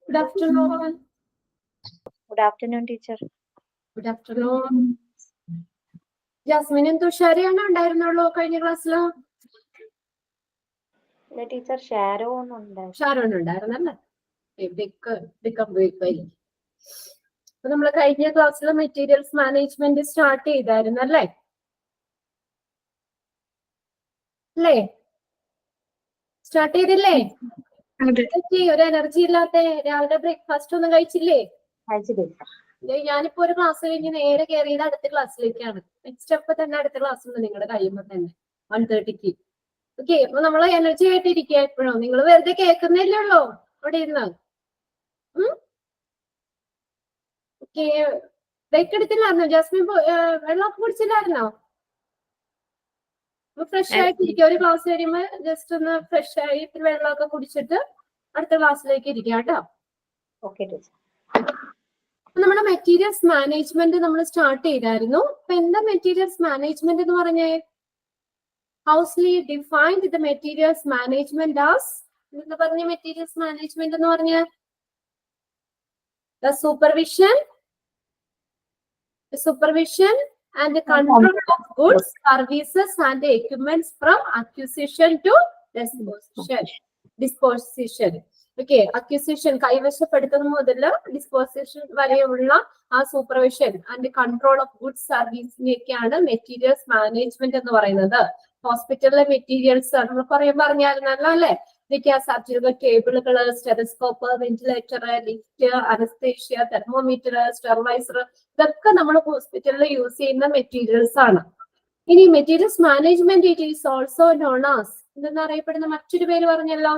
Good afternoon. Good afternoon, teacher. Good afternoon. ജാസ്മിനും തുഷാരിയാണ് ഉണ്ടായിരുന്നുള്ളൂ കഴിഞ്ഞ ക്ലാസ്സില്. ടീച്ചർ ഷാരോൺ ഉണ്ടായിരുന്നല്ലേ? അപ്പൊ നമ്മള് കഴിഞ്ഞ ക്ലാസ്സിൽ മെറ്റീരിയൽസ് മാനേജ്മെന്റ് സ്റ്റാർട്ട് ചെയ്തായിരുന്നു അല്ലേ? സ്റ്റാർട്ട് ചെയ്തില്ലേ? ഒരു എനർജി ഇല്ലാത്ത രാവിലെ ബ്രേക്ക്ഫാസ്റ്റ് ഒന്നും കഴിച്ചില്ലേ? ഞാനിപ്പോ ഒരു ക്ലാസ് കഴിഞ്ഞ് നേരെ കയറിയത് അടുത്ത ക്ലാസ്സിലേക്കാണ്. നെക്സ്റ്റ് അപ്പൊ തന്നെ അടുത്ത ക്ലാസ് ഉണ്ട് നിങ്ങളുടെ കഴിയുമ്പോ തന്നെ 1:30. ഓക്കെ, അപ്പൊ നമ്മൾ എനർജി ആയിട്ടിരിക്കുക എപ്പോഴും. നിങ്ങൾ വെറുതെ കേൾക്കുന്നില്ലേ ഉള്ളൂ അവിടെ ഇരുന്ന്. ഓക്കെ, ബ്രേക്ക് എടുത്തില്ലായിരുന്നോ ജാസ്മിൻ? വെള്ളമൊക്കെ കുടിച്ചില്ലായിരുന്നോ? ഫ്രഷ് ആയിട്ടിരിക്കുക. ഒരു ക്ലാസ് കഴിയുമ്പോ ജസ്റ്റ് ഒന്ന് ഫ്രഷ് ആയി വെള്ളമൊക്കെ കുടിച്ചിട്ട് അടുത്ത ക്ലാസ്സിലേക്ക് ഇരിക്കാം കേട്ടോ. ഓക്കെ, നമ്മുടെ മെറ്റീരിയൽസ് മാനേജ്മെന്റ് നമ്മൾ സ്റ്റാർട്ട് ചെയ്തായിരുന്നു. അപ്പൊ എന്താ മെറ്റീരിയൽസ് മാനേജ്മെന്റ് എന്ന് പറഞ്ഞേ? Housley defined the materials management as എന്താ പറഞ്ഞ? മെറ്റീരിയൽസ് മാനേജ്മെന്റ് എന്ന് പറഞ്ഞ the supervision and the control of goods, services and equipments from acquisition to disposition. Okay, acquisition കൈവശപ്പെടുത്തുന്ന മുതൽ ഡിസ്പോസിഷൻ വരെയുള്ള ആ supervision and control of goods സർവീസിനെയൊക്കെയാണ് മെറ്റീരിയൽസ് മാനേജ്മെന്റ് എന്ന് പറയുന്നത്. ഹോസ്പിറ്റലിലെ മെറ്റീരിയൽസ് നമ്മൾ കുറെ പറഞ്ഞായിരുന്നല്ലോ അല്ലെ? സർജിക്കൽ കേബിളുകള്, stethoscope, ventilator, lift, anaesthesia, thermometer, sterilizer, ഇതൊക്കെ നമ്മൾ ഹോസ്പിറ്റലിൽ യൂസ് ചെയ്യുന്ന മെറ്റീരിയൽസ് ആണ്. ഇനി materials management it is also known as എന്തെന്ന് അറിയപ്പെടുന്ന മറ്റൊരു പേര് പറഞ്ഞല്ലോ.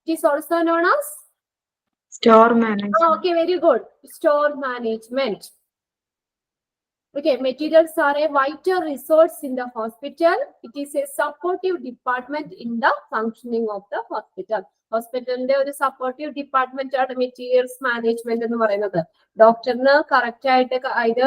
It is also known as store management. Okay, very good. Store management. Okay, materials are a vital resource in the hospital. It is a supportive department in the functioning of the hospital. ഹോസ്പിറ്റലിന്റെ ഒരു supportive department ആണ് materials management എന്ന് പറയുന്നത്. ഡോക്ടറിന് correct ആയിട്ട് ഇത്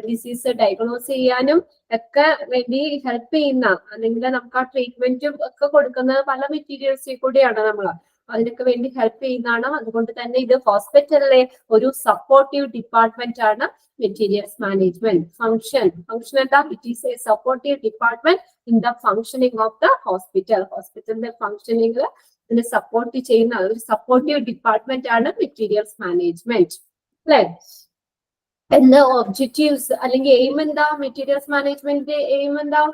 disease diagnose ചെയ്യാനും ഒക്കെ വേണ്ടി ഹെൽപ്പ് ചെയ്യുന്ന, അല്ലെങ്കിൽ നമുക്ക് ആ ട്രീറ്റ്മെന്റും ഒക്കെ കൊടുക്കുന്നത് പല മെറ്റീരിയൽസിൽ കൂടിയാണ് നമ്മൾ. അതിനൊക്കെ വേണ്ടി ഹെൽപ്പ് ചെയ്യുന്നതാണ്. അതുകൊണ്ട് തന്നെ ഇത് ഹോസ്പിറ്റലിലെ ഒരു സപ്പോർട്ടീവ് ഡിപ്പാർട്ട്മെന്റ് ആണ് മെറ്റീരിയൽസ് മാനേജ്മെന്റ്. ഫംഗ്ഷൻ എന്താ? It is A supportive department in the functioning of the hospital. ഹോസ്പിറ്റലിന്റെ ഫംഗ്ഷനിങ് ഇതിനെ സപ്പോർട്ട് ചെയ്യുന്ന ഒരു സപ്പോർട്ടീവ് ഡിപ്പാർട്ട്മെന്റ് ആണ് മെറ്റീരിയൽസ് മാനേജ്മെന്റ് അല്ലെ? എന്താ ഒബ്ജക്റ്റീവ്സ് അല്ലെങ്കിൽ എയിം എന്താ? മെറ്റീരിയൽസ് മാനേജ്മെന്റിന്റെ എയിം എന്താ?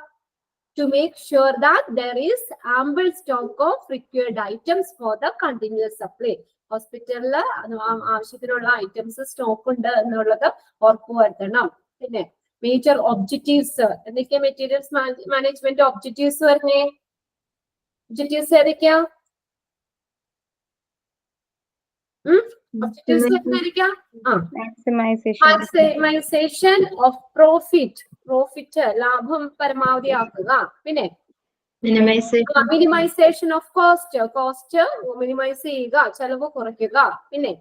To make sure that there is ample stock of required items for the continuous supply. ഹോസ്പിറ്റലില് ആവശ്യത്തിനുള്ള ഐറ്റംസ് സ്റ്റോക്ക് ഉണ്ട് എന്നുള്ളത് ഉറപ്പുവരുത്തണം. പിന്നെ മേജർ ഒബ്ജക്റ്റീവ്സ് എന്തൊക്കെയാ? മെറ്റീരിയൽസ് മാനേജ്മെന്റ് ഒബ്ജക്റ്റീവ്സ് പറഞ്ഞേ. ഒബ്ജക്റ്റീവ്സ് ഏതൊക്കെയാ? മാക്സിമൈസേഷൻ ഓഫ് പ്രോഫിറ്റ്, ലാഭം പരമാവധിയാക്കുക. പിന്നെ മിനിമൈസേഷൻ ഓഫ് കോസ്റ്റ് മിനിമൈസ് ചെയ്യുക, ചെലവ് കുറയ്ക്കുക. പിന്നെ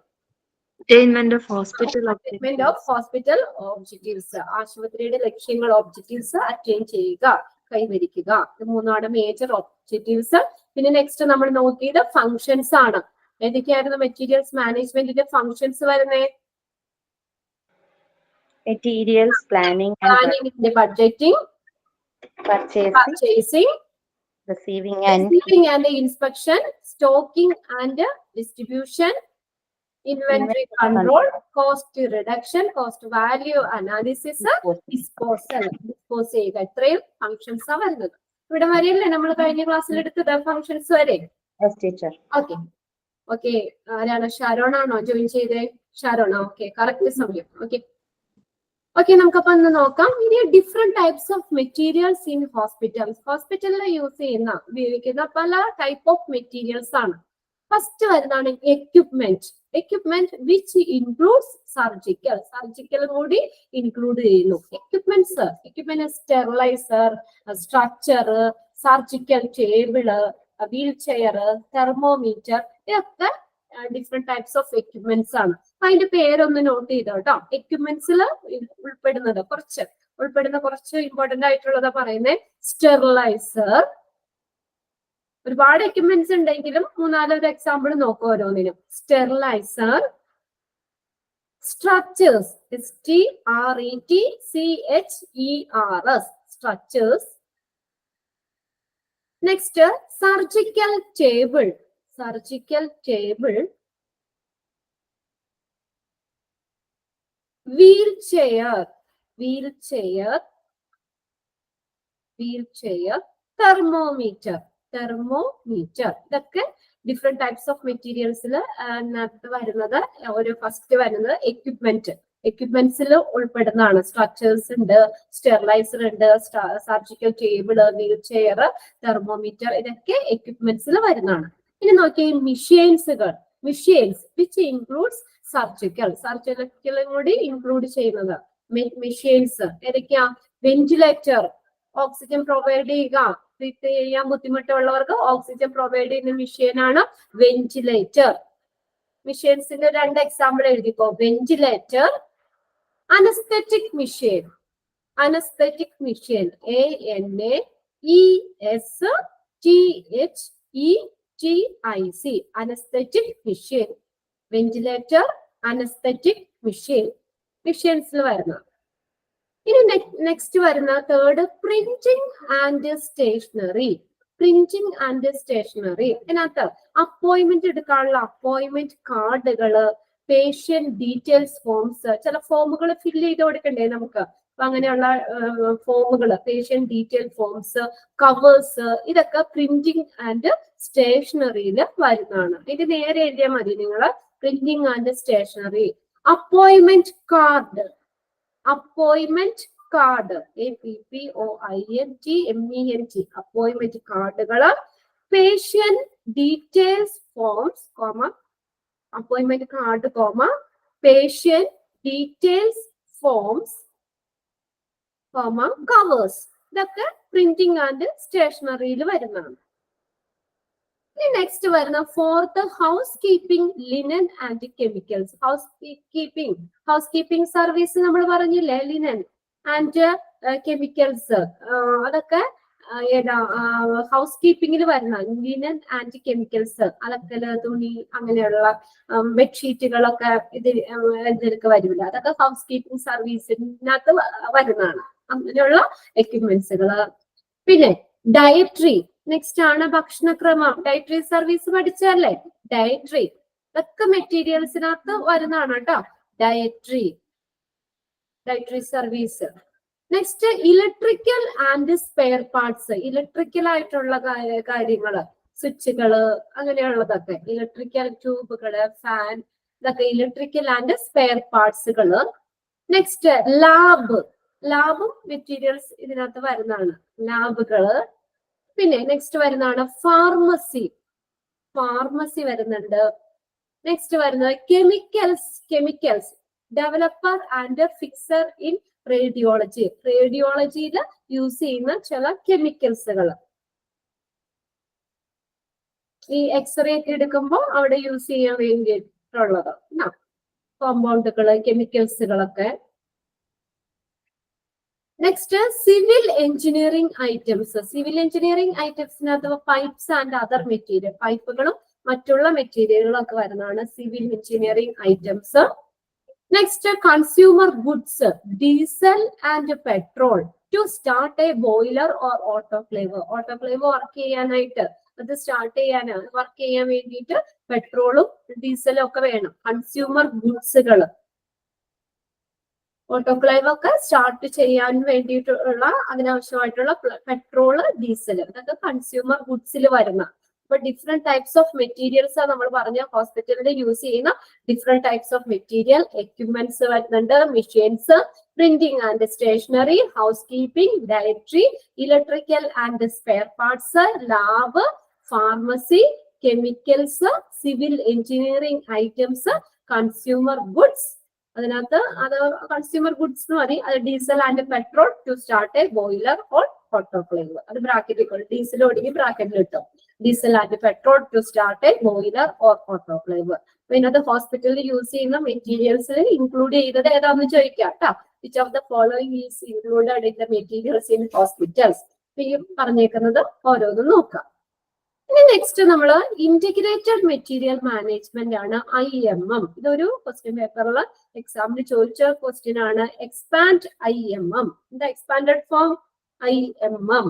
ഹോസ്പിറ്റൽ ഒബ്ജക്റ്റീവ്സ്, ആശുപത്രിയുടെ ലക്ഷ്യങ്ങൾ ഒബ്ജക്റ്റീവ്സ് അറ്റൈൻ ചെയ്യുക, കൈവരിക്കുക. ഇത് മൂന്നാണ് മേജർ ഒബ്ജക്റ്റീവ്സ്. പിന്നെ നെക്സ്റ്റ് നമ്മൾ നോക്കിയത് ഫങ്ഷൻസ് ആണ്. ഏതൊക്കെയായിരുന്നു മെറ്റീരിയൽസ് മാനേജ്മെന്റിന്റെ ഫങ്ഷൻസ് വരുന്നേ? Materials planning and budgeting, purchasing, receiving and inspection, stocking and distribution, inventory control, cost reduction, cost value analysis, disposal. ഇത്രയും ഫങ്ഷൻസ് ആ വരുന്നത്. ഇവിടെ വരെയല്ലേ നമ്മൾ കഴിഞ്ഞ ക്ലാസ്സിൽ എടുത്തത് ഫങ്ഷൻസ് വരെ? ഓക്കെ, ആരാണ്? ഷാരോൺ ആണോ ജോയിൻ ചെയ്തേ? ഷാരോൺ, ഓക്കെ, കറക്റ്റ് സമയം. ഓക്കെ, നമുക്കപ്പോ ഒന്ന് നോക്കാം. ഇനി different types of materials in hospitals. ഹോസ്പിറ്റലിൽ യൂസ് ചെയ്യുന്ന ഉപയോഗിക്കുന്ന പല ടൈപ്പ് ഓഫ് മെറ്റീരിയൽസ് ആണ്. ഫസ്റ്റ് വരുന്നതാണ് എക്യുപ്മെന്റ് വിച്ച് ഇൻക്ലൂഡ്സ് സർജിക്കൽ കൂടി ഇൻക്ലൂഡ് ചെയ്യുന്നു. Equipment steriliser, structure, surgical table, wheelchair, thermometer, ഇതൊക്കെ ഡിഫറെന്റ് ടൈപ്സ് ഓഫ് എക്യുപ്മെന്റ്സ് ആണ്. അതിന്റെ പേരൊന്ന് നോട്ട് ചെയ്തോ കേട്ടോ. എക്യുപ്മെന്റ്സിൽ ഉൾപ്പെടുന്ന കുറച്ച് ഇമ്പോർട്ടന്റ് ആയിട്ടുള്ളതാ പറയുന്നത്. സ്റ്റെറിലൈസർ, ഒരുപാട് എക്യുപ്മെന്റ്സ് ഉണ്ടെങ്കിലും മൂന്നാലൊരു എക്സാമ്പിൾ നോക്കുക ഓരോന്നിനും. Steriliser, structures, STRETCHERS, structures. Next, surgical table, wheelchair, thermometer. ഇതൊക്കെ ഡിഫറെന്റ് ടൈപ്സ് ഓഫ് മെറ്റീരിയൽസിൽ വരുന്നത്. ഒരു ഫസ്റ്റ് വരുന്നത് എക്യുപ്മെന്റ്സിൽ ഉൾപ്പെടുന്നതാണ്. സ്ട്രക്ചേഴ്സ് ഉണ്ട്, സ്റ്റെറിലൈസർ ഉണ്ട്, surgical table, wheelchair, thermometer, ഇതൊക്കെ എക്യുപ്മെന്റ്സിൽ വരുന്നതാണ്. ഇനി നോക്കിയ മെഷീൻസ് വിച്ച് ഇൻക്ലൂഡ്സ് സർജിക്കലും കൂടി ഇൻക്ലൂഡ് ചെയ്യുന്നത് മെഷീൻസ് ഏതൊക്കെയാ? വെന്റിലേറ്റർ, ഓക്സിജൻ പ്രൊവൈഡ് ചെയ്യുക, ബ്രീത്ത് ചെയ്യാൻ ബുദ്ധിമുട്ടുള്ളവർക്ക് ഓക്സിജൻ പ്രൊവൈഡ് ചെയ്യുന്ന മെഷീനാണ് വെന്റിലേറ്റർ. മെഷീൻസിന്റെ 2 എക്സാമ്പിൾ എഴുതിക്കോ. Ventilator, anaesthetic machine, anaesthetic machine, ANAESTHETIC, anaesthetic machine. Ventilator, anaesthetic machine, മെഷീൻസിൽ വരുന്ന. ഇനി നെക്സ്റ്റ് വരുന്ന തേർഡ് പ്രിന്റിംഗ് ആൻഡ് സ്റ്റേഷനറി. ഇതിനകത്ത് അപ്പോയിന്റ്മെന്റ് എടുക്കാനുള്ള അപ്പോയിന്റ്മെന്റ് കാർഡുകള്, പേഷ്യന്റ് ഡീറ്റെയിൽസ് ഫോംസ്, ചില ഫോമുകൾ ഫില്ല് ചെയ്ത് കൊടുക്കണ്ടേ നമുക്ക്. അപ്പൊ അങ്ങനെയുള്ള ഫോമുകള്, പേഷ്യന്റ് ഡീറ്റെയിൽ ഫോംസ്, കവേഴ്സ്, ഇതൊക്കെ പ്രിന്റിംഗ് ആൻഡ് സ്റ്റേഷനറിയിൽ വരുന്നതാണ്. ഇത് നേരെ എഴുതിയാൽ മതി നിങ്ങള്. Printing and stationery. Appointment card, appointment കാർഡുകള്, patient details forms, appointment card, patient details forms, covers, ഇതൊക്കെ പ്രിന്റിംഗ് ആൻഡ് സ്റ്റേഷനറിയിൽ വരുന്നതാണ്. ഇനി നെക്സ്റ്റ് വരുന്ന fourth housekeeping, linen and chemicals. Housekeeping service നമ്മൾ പറഞ്ഞില്ലേ, ലിനൻ ആൻഡ് കെമിക്കൽസ്, അതൊക്കെ ഏതാ ഹൗസ് കീപ്പിംഗിൽ വരുന്ന ലിനൻ ആൻഡ് കെമിക്കൽസ്, അലക്കല്, തുണി, അങ്ങനെയുള്ള ബെഡ്ഷീറ്റുകളൊക്കെ ഇതിലൊക്കെ വരില്ല. അതൊക്കെ ഹൗസ് കീപ്പിംഗ് സർവീസിനകത്ത് വരുന്നതാണ്, അങ്ങനെയുള്ള എക്യുപ്മെന്റ്സുകള്. പിന്നെ ഡയറ്ററി, നെക്സ്റ്റ് ആണ് ഭക്ഷണക്രമം. ഡയറ്ററി സർവീസ് പഠിച്ചല്ലേ, ഡയറ്ററി ഇതൊക്കെ മെറ്റീരിയൽസിനകത്ത് വരുന്നതാണ് കേട്ടോ. Dietary service. Next electrical and spare parts. Electrical ആയിട്ടുള്ള കാര്യങ്ങള്, സ്വിച്ചുകള്, അങ്ങനെയുള്ളതൊക്കെ, ഇലക്ട്രിക്കൽ ട്യൂബുകള്, ഫാൻ, ഇതൊക്കെ ഇലക്ട്രിക്കൽ ആൻഡ് സ്പെയർ പാർട്സുകള്. നെക്സ്റ്റ് ലാബും മെറ്റീരിയൽസ് ഇതിനകത്ത് വരുന്നതാണ്, ലാബുകള്. പിന്നെ നെക്സ്റ്റ് വരുന്നതാണ് ഫാർമസി വരുന്നുണ്ട്. നെക്സ്റ്റ് വരുന്നത് chemicals, developer and fixer in റേഡിയോളജിയിൽ യൂസ് ചെയ്യുന്ന ചില കെമിക്കൽസുകൾ. ഈ എക്സ്റേ ഒക്കെ എടുക്കുമ്പോൾ അവിടെ യൂസ് ചെയ്യാൻ വേണ്ടിയിട്ടുള്ളത് കോമ്പൗണ്ടുകള്, കെമിക്കൽസുകളൊക്കെ. നെക്സ്റ്റ് സിവിൽ എഞ്ചിനീയറിംഗ് ഐറ്റംസിനകത്ത് പൈപ്സ് ആൻഡ് അതർ മെറ്റീരിയൽ, പൈപ്പുകളും മറ്റുള്ള മെറ്റീരിയലുകളും ഒക്കെ വരുന്നതാണ് civil engineering items. Next consumer goods, diesel and petrol to start a boiler or autoclave. Work ചെയ്യാനായിട്ട്, അത് വർക്ക് ചെയ്യാൻ വേണ്ടിയിട്ട് പെട്രോളും ഡീസലും ഒക്കെ വേണം. കൺസ്യൂമർ ഗുഡ്സുകൾ, ഓട്ടോക്ലേവ് ഒക്കെ സ്റ്റാർട്ട് ചെയ്യാൻ വേണ്ടിയിട്ടുള്ള അതിനാവശ്യമായിട്ടുള്ള പെട്രോള്, ഡീസൽ, ഇതൊക്കെ കൺസ്യൂമർ ഗുഡ്സിൽ വരുന്ന. അപ്പൊ ഡിഫറെന്റ് ടൈപ്സ് ഓഫ് മെറ്റീരിയൽസ് ആണ് നമ്മൾ പറഞ്ഞ ഹോസ്പിറ്റലിൽ യൂസ് ചെയ്യുന്ന different types of material. Equipments വരുന്നുണ്ട്, machines, printing and stationery, housekeeping, dietary, electrical and spare parts, lab, pharmacy, chemicals, civil engineering items, consumer goods. അതിനകത്ത് അത് കൺസ്യൂമർ ഗുഡ്സ് എന്ന് മതി. അത് diesel and petrol to start a boiler or autoclave. അത് ബ്രാക്കറ്റിൽ diesel ഒടുങ്ങി ബ്രാക്കറ്റിൽ ഇട്ടും. Diesel and petrol to start a boiler or autoclave. അപ്പൊ ഇതിനകത്ത് ഹോസ്പിറ്റലിൽ യൂസ് ചെയ്യുന്ന മെറ്റീരിയൽസിൽ ഇൻക്ലൂഡ് ചെയ്തത് ഏതാണെന്ന് ചോദിക്കാം കേട്ടോ. Which of the following is included in the materials in hospitals. ഈ പറഞ്ഞേക്കുന്നത് ഓരോന്നും നോക്കാം. ഇനി നെക്സ്റ്റ് നമ്മൾ ഇന്റഗ്രേറ്റഡ് മെറ്റീരിയൽ മാനേജ്മെന്റ് ആണ് IMM. ഇതൊരു ക്വസ്റ്റ്യൻ പേപ്പറിൽ എക്സാമിന് ചോദിച്ച ക്വസ്റ്റ്യൻ ആണ്. Expand IMM. എന്താ expanded form? IMM,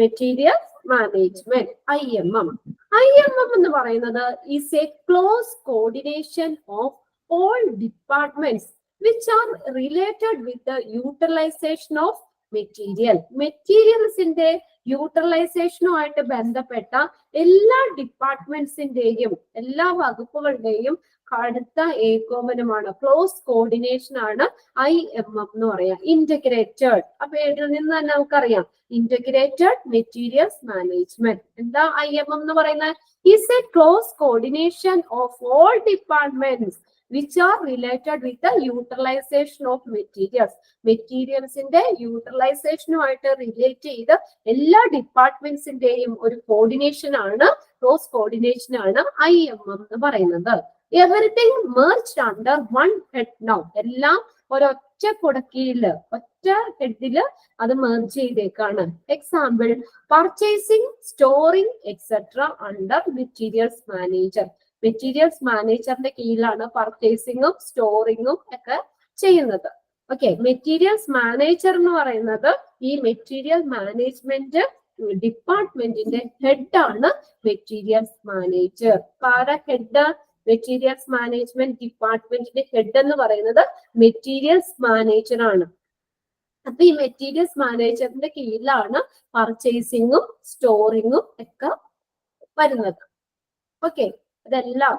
material management. IMM എന്ന് പറയുന്നത് is a close coordination of all departments which are related with the utilization of material. മെറ്റീരിയൽസിന്റെ യൂട്ടിലൈസേഷനുമായിട്ട് ബന്ധപ്പെട്ട എല്ലാ ഡിപ്പാർട്ട്മെന്റ്സിന്റെയും എല്ലാ വകുപ്പുകളുടെയും കടുത്ത ഏകോപനമാണ്, ക്ലോസ് കോർഡിനേഷൻ ആണ് IMM എന്ന് പറയാം. ഇന്റഗ്രേറ്റഡ്, അപ്പൊ ഇതിൽ നിന്ന് തന്നെ നമുക്കറിയാം ഇന്റഗ്രേറ്റഡ് മെറ്റീരിയൽസ് മാനേജ്മെന്റ്. എന്താ IMM എന്ന് പറയുന്നത്? Is a close coordination of all departments which are related with the utilization of materials. മെറ്റീരിയൽസിന്റെ യൂട്ടിലൈസേഷനുമായിട്ട് റിലേറ്റ് ചെയ്ത് എല്ലാ ഡിപ്പാർട്ട്മെന്റ്സിന്റെയും ഒരു കോർഡിനേഷൻ ആണ്, ക്ലോസ് കോർഡിനേഷൻ ആണ് IMM എന്ന് പറയുന്നത്. Everything merged under one head now. എല്ലാം ഒരൊറ്റ കുടക്കീഴില്, ഒറ്റ ഹെഡില് അത് മെർജ് ചെയ്തേക്കാണ്. Example purchasing, storing etcetera under materials manager. Materials മാനേജറിന്റെ കീഴിലാണ് പർച്ചേസിംഗും സ്റ്റോറിംഗും ഒക്കെ ചെയ്യുന്നത്. ഓക്കെ, മെറ്റീരിയൽസ് മാനേജർ എന്ന് പറയുന്നത് ഈ മെറ്റീരിയൽ മാനേജ്മെന്റ് ഡിപ്പാർട്ട്മെന്റിന്റെ ഹെഡ് ആണ് മെറ്റീരിയൽസ് മാനേജർ. ആരാ ഹെഡ്? മെറ്റീരിയൽസ് മാനേജ്മെന്റ് ഡിപ്പാർട്ട്മെന്റിന്റെ ഹെഡ് എന്ന് പറയുന്നത് മെറ്റീരിയൽസ് മാനേജർ ആണ്. അപ്പൊ ഈ മെറ്റീരിയൽസ് മാനേജറിന്റെ കീഴിലാണ് പർച്ചേസിംഗും സ്റ്റോറിംഗും ഒക്കെ വരുന്നത്. ഓക്കെ, അതെല്ലാം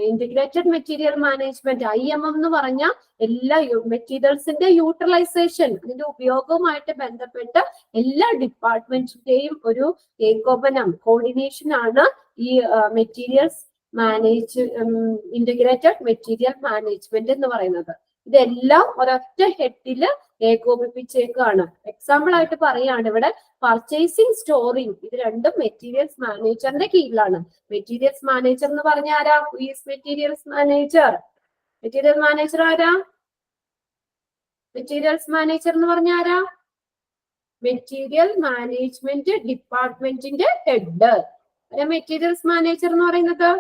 ഇന്റഗ്രേറ്റഡ് മെറ്റീരിയൽ മാനേജ്മെന്റ് IMM എന്ന് പറഞ്ഞാൽ എല്ലാ മെറ്റീരിയൽസിന്റെ യൂട്ടിലൈസേഷൻ, അതിന്റെ ഉപയോഗവുമായിട്ട് ബന്ധപ്പെട്ട് എല്ലാ ഡിപ്പാർട്ട്മെന്റിന്റെയും ഒരു ഏകോപനം, കോർഡിനേഷൻ ആണ് ഈ മെറ്റീരിയൽസ് ഇന്റഗ്രേറ്റഡ് മെറ്റീരിയൽ മാനേജ്മെന്റ് എന്ന് പറയുന്നത്. ഇതെല്ലാം ഒരൊറ്റ ഹെഡില് ഏകോപിപ്പിച്ചേക്കാണ്. എക്സാമ്പിൾ ആയിട്ട് പറയാണ് ഇവിടെ പർച്ചേസിംഗ്, സ്റ്റോറിംഗ്, ഇത് രണ്ടും മെറ്റീരിയൽസ് മാനേജറിന്റെ കീഴിലാണ്. മെറ്റീരിയൽസ് മാനേജർ എന്ന് പറഞ്ഞ ആരാ? Materials manager. മെറ്റീരിയൽ മാനേജർ ആരാ? മെറ്റീരിയൽസ് മാനേജർ എന്ന് പറഞ്ഞ ആരാ? മെറ്റീരിയൽ മാനേജ്മെന്റ് ഡിപ്പാർട്ട്മെന്റിന്റെ ഹെഡ്. മെറ്റീരിയൽസ് മാനേജർ എന്ന് പറയുന്നത്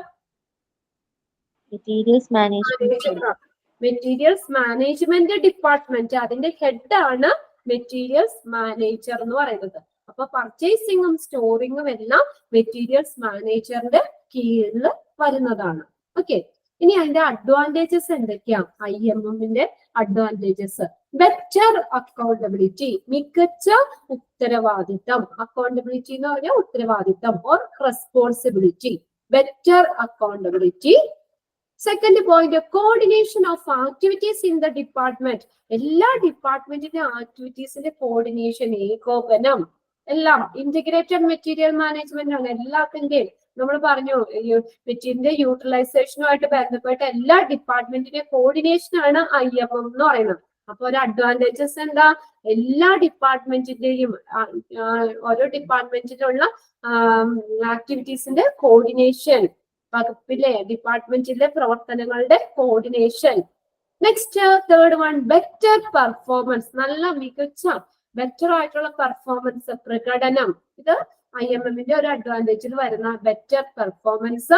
മെറ്റീരിയൽസ് മാനേജ്മെന്റ് ഡിപ്പാർട്ട്മെന്റ്, അതിന്റെ ഹെഡ് ആണ് മെറ്റീരിയൽസ് മാനേജർ എന്ന് പറയുന്നത്. അപ്പൊ പർച്ചേസിംഗും സ്റ്റോറിംഗും എല്ലാം മെറ്റീരിയൽസ് മാനേജറിന്റെ കീഴിൽ വരുന്നതാണ്. ഓക്കെ, ഇനി അതിന്റെ അഡ്വാൻറ്റേജസ് എന്തൊക്കെയാ? IMMന്റെ അഡ്വാൻറ്റേജസ്: ബെറ്റർ അക്കൗണ്ടബിലിറ്റി, മികച്ച ഉത്തരവാദിത്തം. അക്കൗണ്ടബിലിറ്റി എന്ന് പറഞ്ഞാൽ ഉത്തരവാദിത്തം, or responsibility. Better accountability. Second point, coordination of activities in the department. എല്ലാ ഡിപ്പാർട്ട്മെന്റിന്റെ ആക്ടിവിറ്റീസിന്റെ കോർഡിനേഷൻ, ഏകോപനം എല്ലാം ഇന്റഗ്രേറ്റഡ് മെറ്റീരിയൽ മാനേജ്മെന്റ് ആണ്. എല്ലാത്തിന്റെയും നമ്മൾ പറഞ്ഞു മെറ്റീരിയലിന്റെ യൂട്ടിലൈസേഷനുമായിട്ട് ബന്ധപ്പെട്ട എല്ലാ ഡിപ്പാർട്ട്മെന്റിന്റെ കോർഡിനേഷൻ ആണ് IMM എന്ന് പറയുന്നത്. അപ്പൊ ഒരു അഡ്വാൻറ്റേജസ് എന്താ? എല്ലാ ഡിപ്പാർട്ട്മെന്റിന്റെയും ഓരോ ഡിപ്പാർട്ട്മെന്റിലുള്ള ആക്ടിവിറ്റീസിന്റെ കോർഡിനേഷൻ, വകുപ്പിലെ ഡിപ്പാർട്ട്മെന്റിലെ പ്രവർത്തനങ്ങളുടെ coordination. Next third one, better performance. നല്ല മികച്ച ബെറ്റർ ആയിട്ടുള്ള പെർഫോമൻസ്, പ്രകടനം. ഇത് IMMന്റെ ഒരു അഡ്വാൻറ്റേജിൽ വരുന്ന better performance.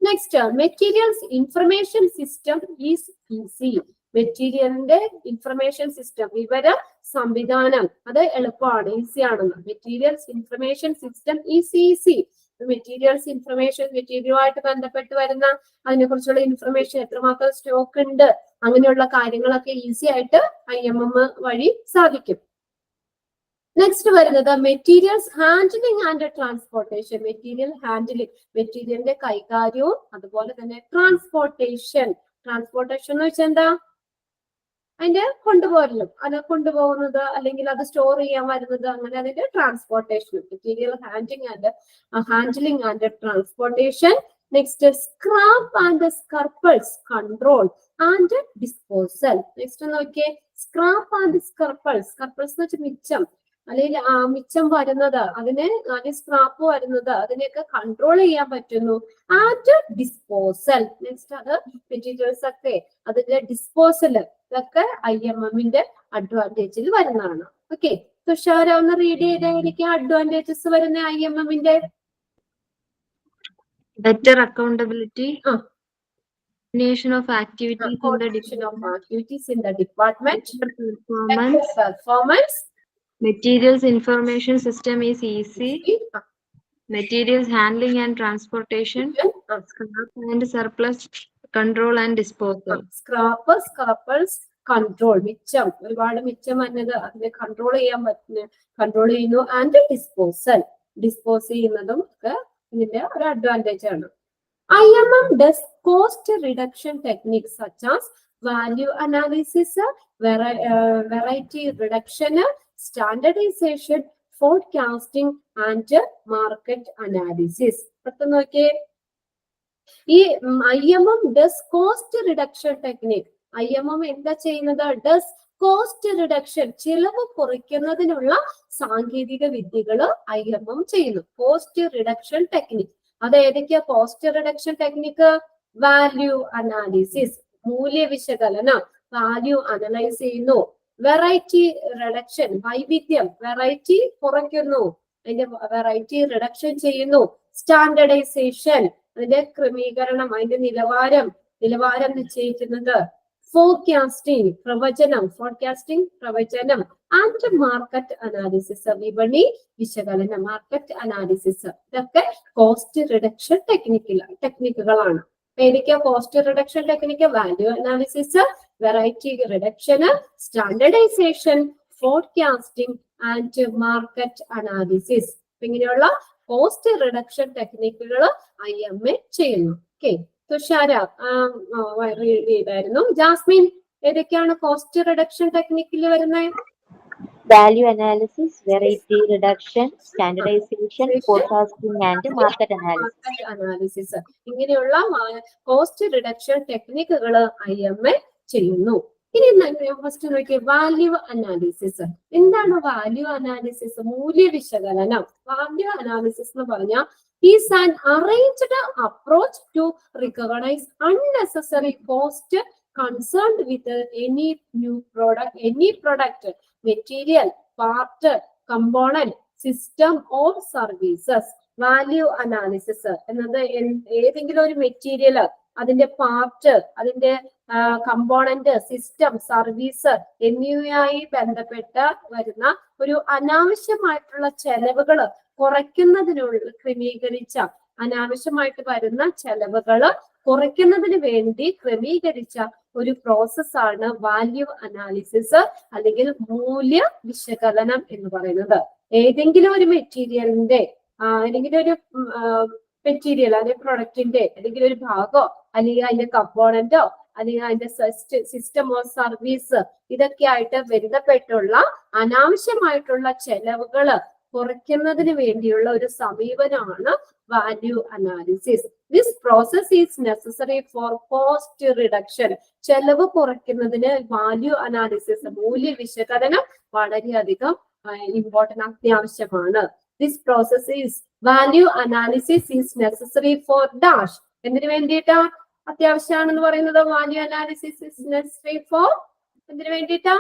Next, materials information system is easy. മെറ്റീരിയലിന്റെ ഇൻഫർമേഷൻ സിസ്റ്റം, വിവര സംവിധാനം, അത് എളുപ്പമാണ്, ഈസി ആണെന്ന്. Materials information system is easy. Materials information, മെറ്റീരിയലുമായിട്ട് ബന്ധപ്പെട്ട് വരുന്ന അതിനെ കുറിച്ചുള്ള ഇൻഫർമേഷൻ, എത്രമാത്രം സ്റ്റോക്ക് ഉണ്ട്, അങ്ങനെയുള്ള കാര്യങ്ങളൊക്കെ ഈസി ആയിട്ട് IMM വഴി സാധിക്കും. നെക്സ്റ്റ് വരുന്നത് materials handling and transportation. Material handling, മെറ്റീരിയലിന്റെ കൈകാര്യവും അതുപോലെ തന്നെ ട്രാൻസ്പോർട്ടേഷൻ. ട്രാൻസ്പോർട്ടേഷൻ എന്ന് വെച്ചാൽ എന്താ? അതിന്റെ കൊണ്ടുപോകലും, അത് കൊണ്ടുപോകുന്നത് അല്ലെങ്കിൽ അത് സ്റ്റോർ ചെയ്യാൻ വരുന്നത്, അങ്ങനെ അതിന്റെ transportation. Material handling and transportation. Next, scrap and surplus control and disposal. Next നോക്കിയേ, സ്ക്രാപ്പ് ആൻഡ് സ്കർപ്പിൾസ്. സ്കർപ്പിൾസ് എന്ന് വെച്ചാൽ മിച്ചം, അല്ലെങ്കിൽ മിച്ചം വരുന്നത്, അതിന് സ്ക്രാപ്പ് വരുന്നത്, അതിനെയൊക്കെ കൺട്രോൾ ചെയ്യാൻ പറ്റുന്നു. And disposal. നെക്സ്റ്റ്, അത് മെറ്റീരിയൽസ് ഒക്കെ അതിന്റെ ഡിസ്പോസൽ ഇതൊക്കെ IMMന്റെ അഡ്വാൻറ്റേജിൽ വരുന്നതാണ്. ഓക്കെ, തുഷാര ഒന്ന് റീഡ് ചെയ്തായിരിക്കും അഡ്വാൻറ്റേജസ് വരുന്ന IMM-ന്റെ. Better accountability. Coordination Of activities in the department. Performance. Materials information system is easy. Materials handling and transportation. Scrap and surplus control and disposal. Scrappers control. മിച്ചം ഒരുപാട് മിച്ചം വന്നത് അതിനെ കൺട്രോൾ ചെയ്യാൻ പറ്റുന്ന കൺട്രോൾ ചെയ്യുന്നു. ആൻഡ് ഡിസ്പോസ് ചെയ്യുന്നതും ഒക്കെ ഇതിന്റെ ഒരു അഡ്വാൻറ്റേജ് ആണ്. IMM does cost reduction techniques such as value analysis, variety reduction, standardization, forecasting, and market analysis. ഈ IMM does cost reduction technique. IMM എന്താ ചെയ്യുന്നത്? does cost reduction, ചിലവ് കുറയ്ക്കുന്നതിനുള്ള സാങ്കേതിക വിദ്യകള് IMM ചെയ്യുന്നു. Cost reduction technique. അത് ഏതൊക്കെയാ cost reduction technique? Value analysis, മൂല്യ വിശകലനം, വാല്യൂ അനലൈസ് ചെയ്യുന്നു. വെറൈറ്റി റിഡക്ഷൻ, വൈവിധ്യം, വെറൈറ്റി കുറയ്ക്കുന്നു, അതിന്റെ വെറൈറ്റി റിഡക്ഷൻ ചെയ്യുന്നു. സ്റ്റാൻഡർഡൈസേഷൻ, അതിന്റെ ക്രമീകരണം, അതിന്റെ നിലവാരം നിശ്ചയിക്കുന്നത്. ഫോർകാസ്റ്റിംഗ്, പ്രവചനം, ആൻഡ് മാർക്കറ്റ് അനാലിസിസ്, വിപണി വിശകലനം, മാർക്കറ്റ് അനാലിസിസ്. ഇതൊക്കെ കോസ്റ്റ് റിഡക്ഷൻ ടെക്നിക്കുകളാണ്. ഏതൊക്കെയാ cost reduction technique? Value analysis, variety reduction, standardisation, forecasting and market analysis. ഇങ്ങനെയുള്ള കോസ്റ്റ് റിഡക്ഷൻ ടെക്നിക്കുകൾ IMM ചെയ്യുന്നു. ഓക്കെ, തുഷാര ചെയ്തായിരുന്നു. ജാസ്മിൻ, ഏതൊക്കെയാണ് കോസ്റ്റ് റിഡക്ഷൻ ടെക്നിക്കിൽ വരുന്നത്? Value analysis, variety reduction, standardization, forecasting and market analysis. ഇങ്ങനെയുള്ള കോസ്റ്റ് റിഡക്ഷൻ ടെക്നിക്കുകൾ IMM ചെയ്യുന്നു. ഇനി ഫസ്റ്റ് നോക്കിയ വാല്യൂ അനാലിസിസ്. എന്താണ് വാല്യൂ അനാലിസിസ്? മൂല്യ വിശകലനം. വാല്യൂ അനാലിസിസ് എന്ന് പറഞ്ഞാൽ is an arranged approach to recognize unnecessary cost concerned with any product, material, part, component, system or services. Value analysis എന്നത് ഏതെങ്കിലും ഒരു മെറ്റീരിയൽ, അതിന്റെ പാർട്ട്, അതിന്റെ കമ്പോണന്റ്, സിസ്റ്റം, സർവീസ് എന്നിവയുമായി ബന്ധപ്പെട്ട് വരുന്ന ഒരു അനാവശ്യമായിട്ടുള്ള ചെലവുകൾ കുറയ്ക്കുന്നതിനുള്ള ക്രമീകരിച്ച, അനാവശ്യമായിട്ട് വരുന്ന ചെലവുകൾ കുറയ്ക്കുന്നതിന് വേണ്ടി ക്രമീകരിച്ച ഒരു പ്രോസസ്സാണ് വാല്യൂ അനാലിസിസ് അല്ലെങ്കിൽ മൂല്യ വിശകലനം എന്ന് പറയുന്നത്. ഏതെങ്കിലും ഒരു മെറ്റീരിയലിന്റെ അല്ലെങ്കിൽ ഒരു മെറ്റീരിയൽ, അല്ലെങ്കിൽ പ്രൊഡക്റ്റിന്റെ അല്ലെങ്കിൽ ഒരു ഭാഗോ അല്ലെങ്കിൽ അതിന്റെ കമ്പോണന്റോ അല്ലെങ്കിൽ അതിന്റെ സിസ്റ്റം ഓർ സർവീസ് ഇതൊക്കെ ആയിട്ട് ബന്ധപ്പെട്ടുള്ള അനാവശ്യമായിട്ടുള്ള ചെലവുകൾ കുറയ്ക്കുന്നതിന് വേണ്ടിയുള്ള ഒരു സമീപനമാണ് value analysis. This process is necessary four cost reduction. ചെലവ് കുറയ്ക്കുന്നതിന് വാല്യൂ അനാലിസിസ്, മൂല്യ വിശകലനം വളരെയധികം ഇമ്പോർട്ടന്റ്, അത്യാവശ്യമാണ്. This process is value analysis is necessary for dash. എന്തിനു വേണ്ടിയിട്ടാ അത്യാവശ്യമാണെന്ന് പറയുന്നത്? Value analysis is necessary for എന്തിനു വേണ്ടിയിട്ടാ?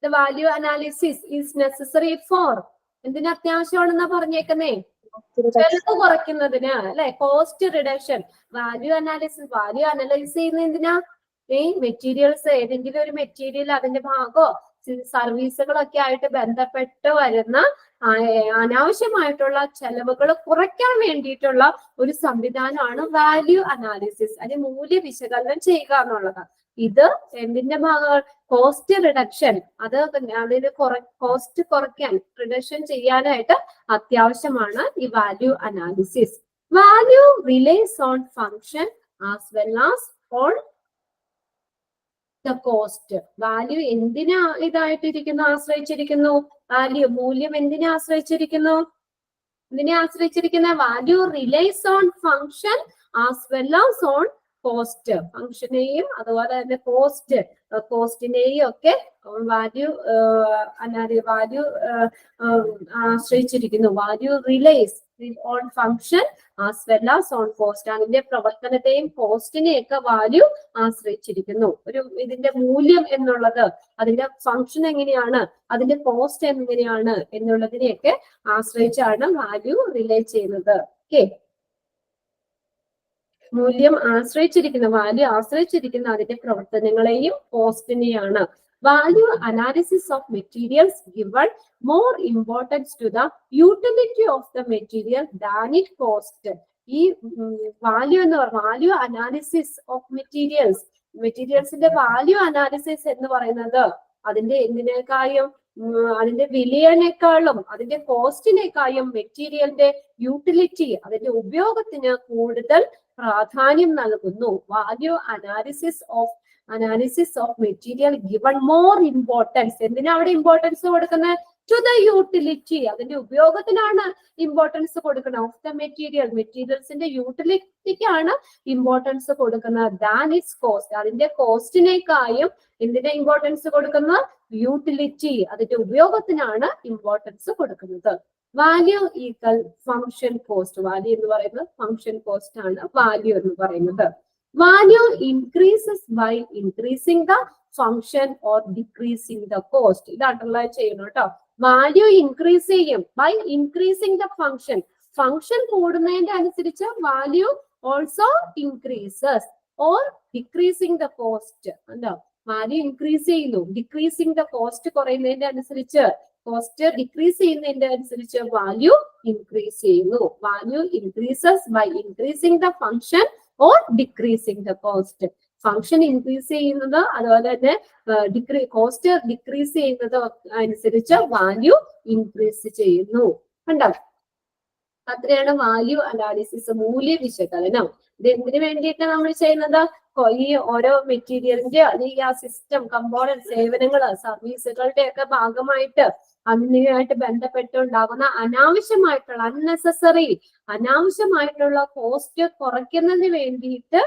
The value analysis is necessary for എന്തിനു അത്യാവശ്യമാണെന്നാ പറഞ്ഞേക്കുന്നേ? ചെലവ് കുറയ്ക്കുന്നതിന്, അല്ലെ? Cost reduction. വാല്യൂ അനലൈസ് ചെയ്യുന്ന എന്തിനാ? മെറ്റീരിയൽസ്, ഏതെങ്കിലും ഒരു മെറ്റീരിയൽ, അതിന്റെ ഭാഗോ സർവീസുകളൊക്കെ ആയിട്ട് ബന്ധപ്പെട്ട് വരുന്ന അനാവശ്യമായിട്ടുള്ള ചെലവുകൾ കുറയ്ക്കാൻ വേണ്ടിയിട്ടുള്ള ഒരു സംവിധാനമാണ് വാല്യൂ അനാലിസിസ്, അല്ലെങ്കിൽ മൂല്യ വിശകലനം ചെയ്യുക എന്നുള്ളത്. ഇത് എന്തിന്റെ ഭാഗം? Cost reduction. അതിന് കോസ്റ്റ് കുറയ്ക്കാൻ, റിഡക്ഷൻ ചെയ്യാനായിട്ട് അത്യാവശ്യമാണ് ഈ value analysis. Value relies on function as well as on the cost. Value എന്തിനാ ഇതായിട്ടിരിക്കുന്നു? ആശ്രയിച്ചിരിക്കുന്നു. വാല്യൂ, മൂല്യം എന്തിനെ ആശ്രയിച്ചിരിക്കുന്നു? Value relies on function as well as on cost. ഫങ്ഷനെയും അതുപോലെ തന്നെ കോസ്റ്റിനെയും ഒക്കെ വാല്യൂ ആശ്രയിച്ചിരിക്കുന്നു. Value relies, on function as well as on cost. അതിന്റെ പ്രവർത്തനത്തെയും കോസ്റ്റിനെയൊക്കെ വാല്യൂ ആശ്രയിച്ചിരിക്കുന്നു. ഇതിന്റെ മൂല്യം എന്നുള്ളത് അതിന്റെ ഫംഗ്ഷൻ എങ്ങനെയാണ്, അതിന്റെ കോസ്റ്റ് എങ്ങനെയാണ് എന്നുള്ളതിനെയൊക്കെ ആശ്രയിച്ചാണ് വാല്യൂ റിലേറ്റ് ചെയ്യുന്നത്. ഓക്കെ, മൂല്യം വാല്യൂ ആശ്രയിച്ചിരിക്കുന്ന അതിന്റെ പ്രവർത്തനങ്ങളെയും കോസ്റ്റിനെയാണ്. Value analysis of materials given more importance to the utility of the material than it cost. ഈ വാല്യൂ എന്ന് പറഞ്ഞ വാല്യൂ അനാലിസിസ് ഓഫ് മെറ്റീരിയൽസിന്റെ വാല്യൂ അനാലിസിസ് എന്ന് പറയുന്നത് അതിന്റെ എന്തിനേക്കാളും അതിന്റെ വിലയേക്കാളും അതിന്റെ കോസ്റ്റിനേക്കാളും മെറ്റീരിയലിന്റെ യൂട്ടിലിറ്റി അതിന്റെ ഉപയോഗത്തിന് കൂടുതൽ പ്രാധാന്യം നൽകുന്നു. Value analysis of material given more importance. എന്തിനാ അവിടെ ഇമ്പോർട്ടൻസ് കൊടുക്കുന്നത്? ടു ദ യൂട്ടിലിറ്റി, അതിന്റെ ഉപയോഗത്തിനാണ് ഇമ്പോർട്ടൻസ് കൊടുക്കുന്നത്. ഓഫ് ദ മെറ്റീരിയൽസിന്റെ യൂട്ടിലിറ്റിക്കാണ് ഇമ്പോർട്ടൻസ് കൊടുക്കുന്നത്. ദാൻ ഇറ്റ്സ് കോസ്റ്റ്, അതിന്റെ കോസ്റ്റിനേക്കാളും എന്തിനാ ഇമ്പോർട്ടൻസ് കൊടുക്കുന്നത്? യൂട്ടിലിറ്റി, അതിന്റെ ഉപയോഗത്തിനാണ് ഇമ്പോർട്ടൻസ് കൊടുക്കുന്നത്. Value equal function cost. Value എന്ന് പറയുന്നത് ഫംഗ്ഷൻ കോസ്റ്റ് ആണ് വാല്യൂ എന്ന് പറയുന്നത്. Value increases by increasing the function or decreasing the cost. ഇത് അണ്ടർലൈൻ ചെയ്യണം കേട്ടോ. വാല്യൂ ഇൻക്രീസ് ചെയ്യും ബൈ ഇൻക്രീസിംഗ് ദ ഫംഗ്ഷൻ കൂടുന്നതിന്റെ അനുസരിച്ച് value also increases or decreasing the cost. ഉണ്ടോ? വാല്യൂ ഇൻക്രീസ് ചെയ്യുന്നു, ഡിക്രീസിംഗ് ദ കോസ്റ്റ് കുറയുന്നതിന്റെ അനുസരിച്ച് കോസ്റ്റ് ഡിക്രീസ് ചെയ്യുന്നതിന്റെ അനുസരിച്ച് വാല്യൂ ഇൻക്രീസ് ചെയ്യുന്നു. Value increases by increasing the function or decreasing the cost. Function increase ചെയ്യുന്നത് അതുപോലെ തന്നെ കോസ്റ്റ് ഡിക്രീസ് ചെയ്യുന്നത് അനുസരിച്ച് വാല്യൂ ഇൻക്രീസ് ചെയ്യുന്നു. കണ്ടോ? അത്രയാണ് വാല്യൂ അനാലിസിസ്, മൂല്യ വിശകലനം. ഇത് എന്തിനു വേണ്ടിയിട്ടാണ് നമ്മൾ ചെയ്യുന്നത്? ഈ ഓരോ മെറ്റീരിയലിന്റെ അല്ലെങ്കിൽ ആ സിസ്റ്റം, കമ്പോണന്റ്, സേവനങ്ങള്, സർവീസുകളുടെ ഒക്കെ ഭാഗമായിട്ട് അതിനുമായിട്ട് ബന്ധപ്പെട്ടുണ്ടാകുന്ന അനാവശ്യമായിട്ടുള്ള അനാവശ്യമായിട്ടുള്ള കോസ്റ്റ് കുറയ്ക്കുന്നതിന് വേണ്ടിയിട്ട്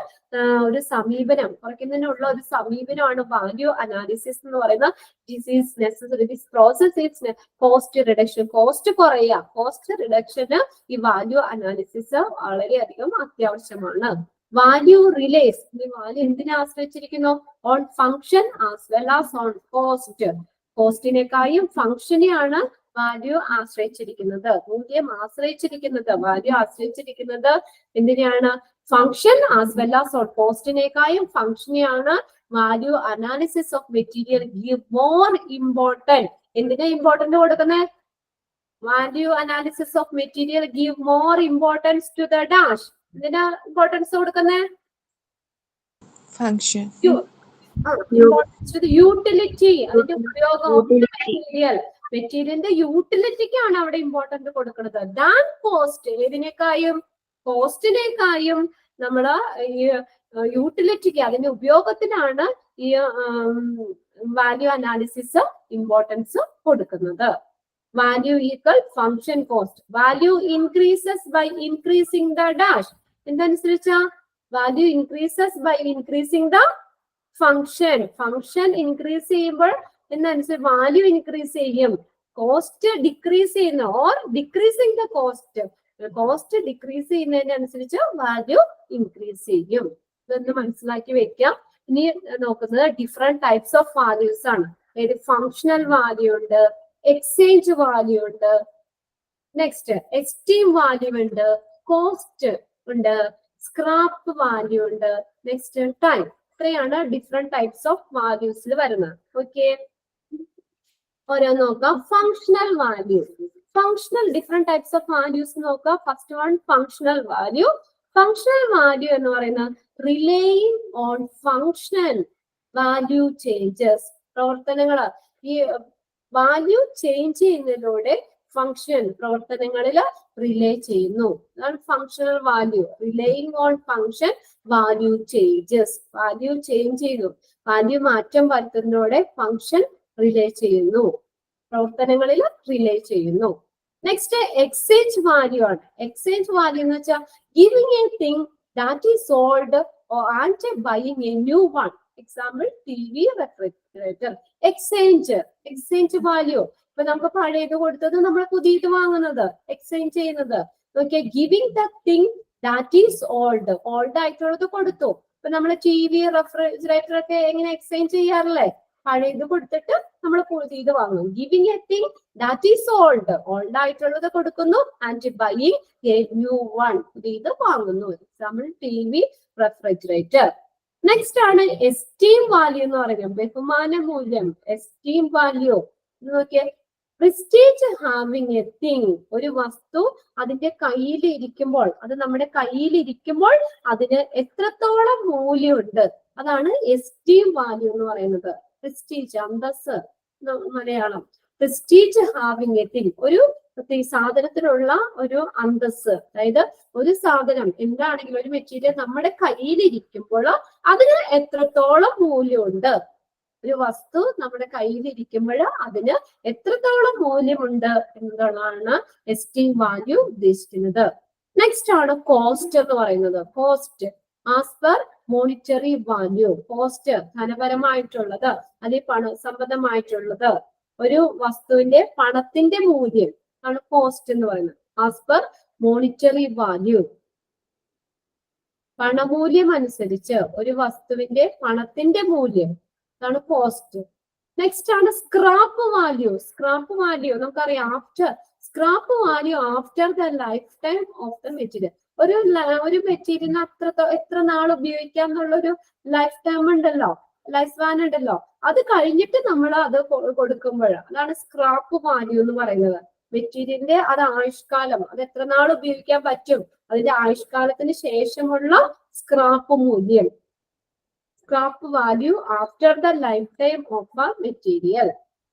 കുറയ്ക്കുന്നതിനുള്ള ഒരു സമീപനമാണ് വാല്യൂ അനാലിസിസ് എന്ന് പറയുന്നത്. This process is cost reduction. Cost കുറയുക, കോസ്റ്റ് റിഡക്ഷന് ഈ വാല്യൂ അനാലിസിസ് വളരെയധികം അത്യാവശ്യമാണ്. വാല്യൂ റിലേസ്, ഈ വാല്യൂ എന്തിനെ ആശ്രയിച്ചിരിക്കുന്നു? On function as well as on cost. കോസ്റ്റിനേക്കാളും ഫംഗ്ഷനെയാണ് വാല്യൂ ആശ്രയിച്ചിരിക്കുന്നത്, മൂല്യം ആശ്രയിച്ചിരിക്കുന്നത്. വാല്യൂ ആശ്രയിച്ചിരിക്കുന്നത് എന്തിനെയാണ്? Function as well as on കോസ്റ്റിനേക്കാളും ഫംഗ്ഷനെയാണ്. Value analysis of material give more important. എന്തിനാ ഇമ്പോർട്ടന്റ് കൊടുക്കുന്നത്? Value analysis of material give more importance to the dash. എന്തിനാ ഇമ്പോർട്ടൻസ് കൊടുക്കുന്നത്? ഫംഗ്ഷൻ. യൂട്ടിലിറ്റി, അതിന്റെ ഉപയോഗം. മെറ്റീരിയലിന്റെ യൂട്ടിലിറ്റിക്കാണ് അവിടെ ഇമ്പോർട്ടന്റ് കൊടുക്കുന്നത്. Than cost, ഏതിനേക്കാളും? കോസ്റ്റിനേക്കാളും നമ്മള് ഈ യൂട്ടിലിറ്റിക്ക്, അതിന്റെ ഉപയോഗത്തിനാണ് ഈ വാല്യൂ അനാലിസിസ് ഇമ്പോർട്ടൻസ് കൊടുക്കുന്നത്. Value equal function cost. Value increases by increasing the dash. എന്തനുസരിച്ചാ? Value increases by increasing the function increase ചെയ്യുമ്പോൾ എന്നനുസരിച്ച് വാല്യൂ ഇൻക്രീസ് ചെയ്യും. കോസ്റ്റ് ഡിക്രീസ് ചെയ്യുന്ന or decreasing the cost decrease ചെയ്യുന്നതിനനുസരിച്ച് വാല്യൂ ഇൻക്രീസ് ചെയ്യും. ഇതൊന്ന് മനസ്സിലാക്കി വെക്കാം. ഇനി നോക്കുന്നത് ഡിഫറെന്റ് ടൈപ്സ് ഓഫ് വാല്യൂസ് ആണ്. അതായത് ഫങ്ഷണൽ വാല്യൂ ഉണ്ട്, എക്സ്ചേഞ്ച് വാല്യൂ ഉണ്ട്, നെക്സ്റ്റ് എസ്റ്റീം വാല്യൂ ഉണ്ട്, കോസ്റ്റ് ഉണ്ട്, സ്ക്രാപ്പ് വാല്യൂ ഉണ്ട്, നെക്സ്റ്റ് ടൈം. ഇത്രയാണ് ഡിഫറെന്റ് ടൈപ്സ് ഓഫ് വാല്യൂസിൽ വരുന്നത്. ഓക്കെ, ഓരോ നോക്കാം. Functional value. Different types of values നോക്കാം. First one functional value. Functional value എന്ന് പറയുന്നത് relying on function value changes. പ്രവർത്തനങ്ങള് ഈ വാല്യൂ ചേഞ്ച് ചെയ്യുന്നതിലൂടെ ഫങ്ഷൻ പ്രവർത്തനങ്ങളിൽ റിലേ ചെയ്യുന്നു. അതാണ് functional value. Relying on function value changes. Value change ചെയ്യുന്നു, വാല്യൂ മാറ്റം വരുത്തുന്നതോടെ ഫങ്ഷൻ റിലേ ചെയ്യുന്നു, പ്രവർത്തനങ്ങളിൽ റിലേ ചെയ്യുന്നു. നെക്സ്റ്റ് എക്സ്ചേഞ്ച് വാല്യൂ ആണ്. എക്സ്ചേഞ്ച് വാല്യൂ എന്ന് വെച്ചാൽ giving A thing that is sold and buying A new one. Example TV, refrigerator. Exchange value. ഇപ്പൊ നമുക്ക് പഴയത് കൊടുത്തത് നമ്മൾ പുതിയത് വാങ്ങുന്നത്, എക്സ്ചേഞ്ച് ചെയ്യുന്നത്. Okay, giving the thing that is old. Old ആയിട്ടുള്ളത് കൊടുത്തു. ഇപ്പൊ നമ്മള് TV, റെഫ്രിജറേറ്റർ ഒക്കെ എങ്ങനെ എക്സ്ചേഞ്ച് ചെയ്യാറില്ലേ? പഴയത് കൊടുത്തിട്ട് നമ്മൾ പുതിയത് വാങ്ങും. Giving A thing that is old. Old ആയിട്ടുള്ളത് കൊടുക്കുന്നു. And buying A new one. പുതിയത് വാങ്ങുന്നു. Example TV, refrigerator. നെക്സ്റ്റ് ആണ് എസ്റ്റീം വാല്യൂ എന്ന് പറയുന്നത്. ബഹുമാന മൂല്യം. എസ്റ്റീം വാല്യൂ നോക്കിയേ. പ്രിസ്റ്റീജ് ഹാവിങ് എ തിങ്. ഒരു വസ്തു അതിന്റെ കയ്യിൽ ഇരിക്കുമ്പോൾ, അത് നമ്മുടെ കയ്യിൽ ഇരിക്കുമ്പോൾ അതിന് എത്രത്തോളം മൂല്യമുണ്ട്, അതാണ് എസ്റ്റീം വാല്യൂ എന്ന് പറയുന്നത്. പ്രിസ്റ്റീജ്, അന്തസ്, മലയാളം. പ്രിസ്റ്റീജ് ഹാവിങ് എ തിങ്, ഒരു സാധനത്തിനുള്ള ഒരു അന്തസ്. അതായത് ഒരു സാധനം എന്താണെങ്കിലും ഒരു മെറ്റീരിയൽ നമ്മുടെ കയ്യിലിരിക്കുമ്പോൾ അതിന് എത്രത്തോളം മൂല്യമുണ്ട്. ഒരു വസ്തു നമ്മുടെ കയ്യിലിരിക്കുമ്പോൾ അതിന് എത്രത്തോളം മൂല്യമുണ്ട് എന്നുള്ളതാണ് എസ്റ്റീം വാല്യൂ ഉദ്ദേശിക്കുന്നത്. നെക്സ്റ്റ് ആണ് കോസ്റ്റ് എന്ന് പറയുന്നത്. Cost as per monetary value. Cost ധനപരമായിട്ടുള്ളത്, അല്ലെങ്കിൽ സംബന്ധമായിട്ടുള്ളത്. ഒരു വസ്തുവിന്റെ പണത്തിന്റെ മൂല്യം ആണ് കോസ്റ്റ് എന്ന് പറയുന്നത്. ആസ് പെർ മോണിറ്ററി വാല്യൂ, പണമൂല്യം അനുസരിച്ച് ഒരു വസ്തുവിന്റെ പണത്തിന്റെ മൂല്യം, അതാണ് കോസ്റ്റ്. നെക്സ്റ്റ് ആണ് സ്ക്രാപ്പ് വാല്യൂ. സ്ക്രാപ്പ് വാല്യൂ നമുക്കറിയാം, scrap value after the life time of the material. ഒരു മെറ്റീരിയലിന് എത്ര നാൾ ഉപയോഗിക്കാം എന്നുള്ളൊരു ലൈഫ് ടൈം ഉണ്ടല്ലോ, ലൈഫ് സ്പാൻ ഉണ്ടല്ലോ. അത് കഴിഞ്ഞിട്ട് നമ്മൾ അത് കൊടുക്കുമ്പോൾ അതാണ് സ്ക്രാപ്പ് വാല്യൂ എന്ന് പറയുന്നത്. മെറ്റീരിയലിന്റെ അത് ആയുഷ്കാലം, അത് എത്ര നാൾ ഉപയോഗിക്കാൻ പറ്റും, അതിന്റെ ആയുഷ്കാലത്തിന് ശേഷമുള്ള സ്ക്രാപ്പ് മൂല്യം. Scrap value after the life time of A material.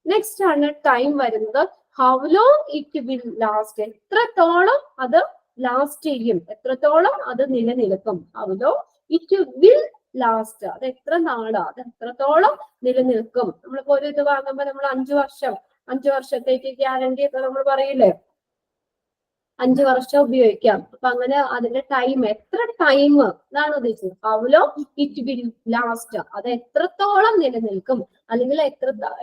Next ആണ് ടൈം വരുന്നത്. How long it will last. എത്രത്തോളം അത് ലാസ്റ്റ് ചെയ്യും, എത്രത്തോളം അത് നിലനിൽക്കും. How long it will last, അത് എത്ര നാളാ, അത് എത്രത്തോളം നിലനിൽക്കും. നമ്മളിപ്പോ ഒരു ഇത് വാങ്ങുമ്പോൾ നമ്മൾ 5 വർഷത്തേക്ക് ഗ്യാരണ്ടി ഒക്കെ നമ്മൾ പറയില്ലേ, 5 വർഷം ഉപയോഗിക്കാം. അപ്പൊ അങ്ങനെ അതിന്റെ ടൈം, എത്ര ടൈം, ഇതാണ് ഉദ്ദേശിച്ചത്. How long it will last, അത് എത്രത്തോളം നിലനിൽക്കും, അല്ലെങ്കിൽ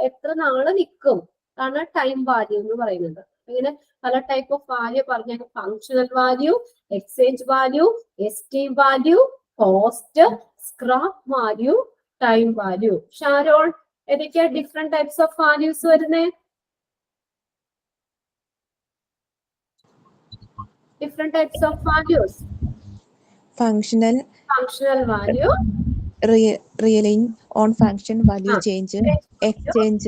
എത്ര നാള് നിൽക്കും, അതാണ് ടൈം വാല്യൂ എന്ന് പറയുന്നത്. ഇങ്ങനെ പല ടൈപ്പ് ഓഫ് വാല്യൂ പറഞ്ഞ functional value, exchange value, esteem value, cost, scrap value, time value. Sharon, ഏതൊക്കെയാ ഡിഫറെന്റ് ടൈപ്സ് ഓഫ് വാല്യൂസ് വരുന്നേ? Different types of values. Functional value. Relying on function value change. Exchange.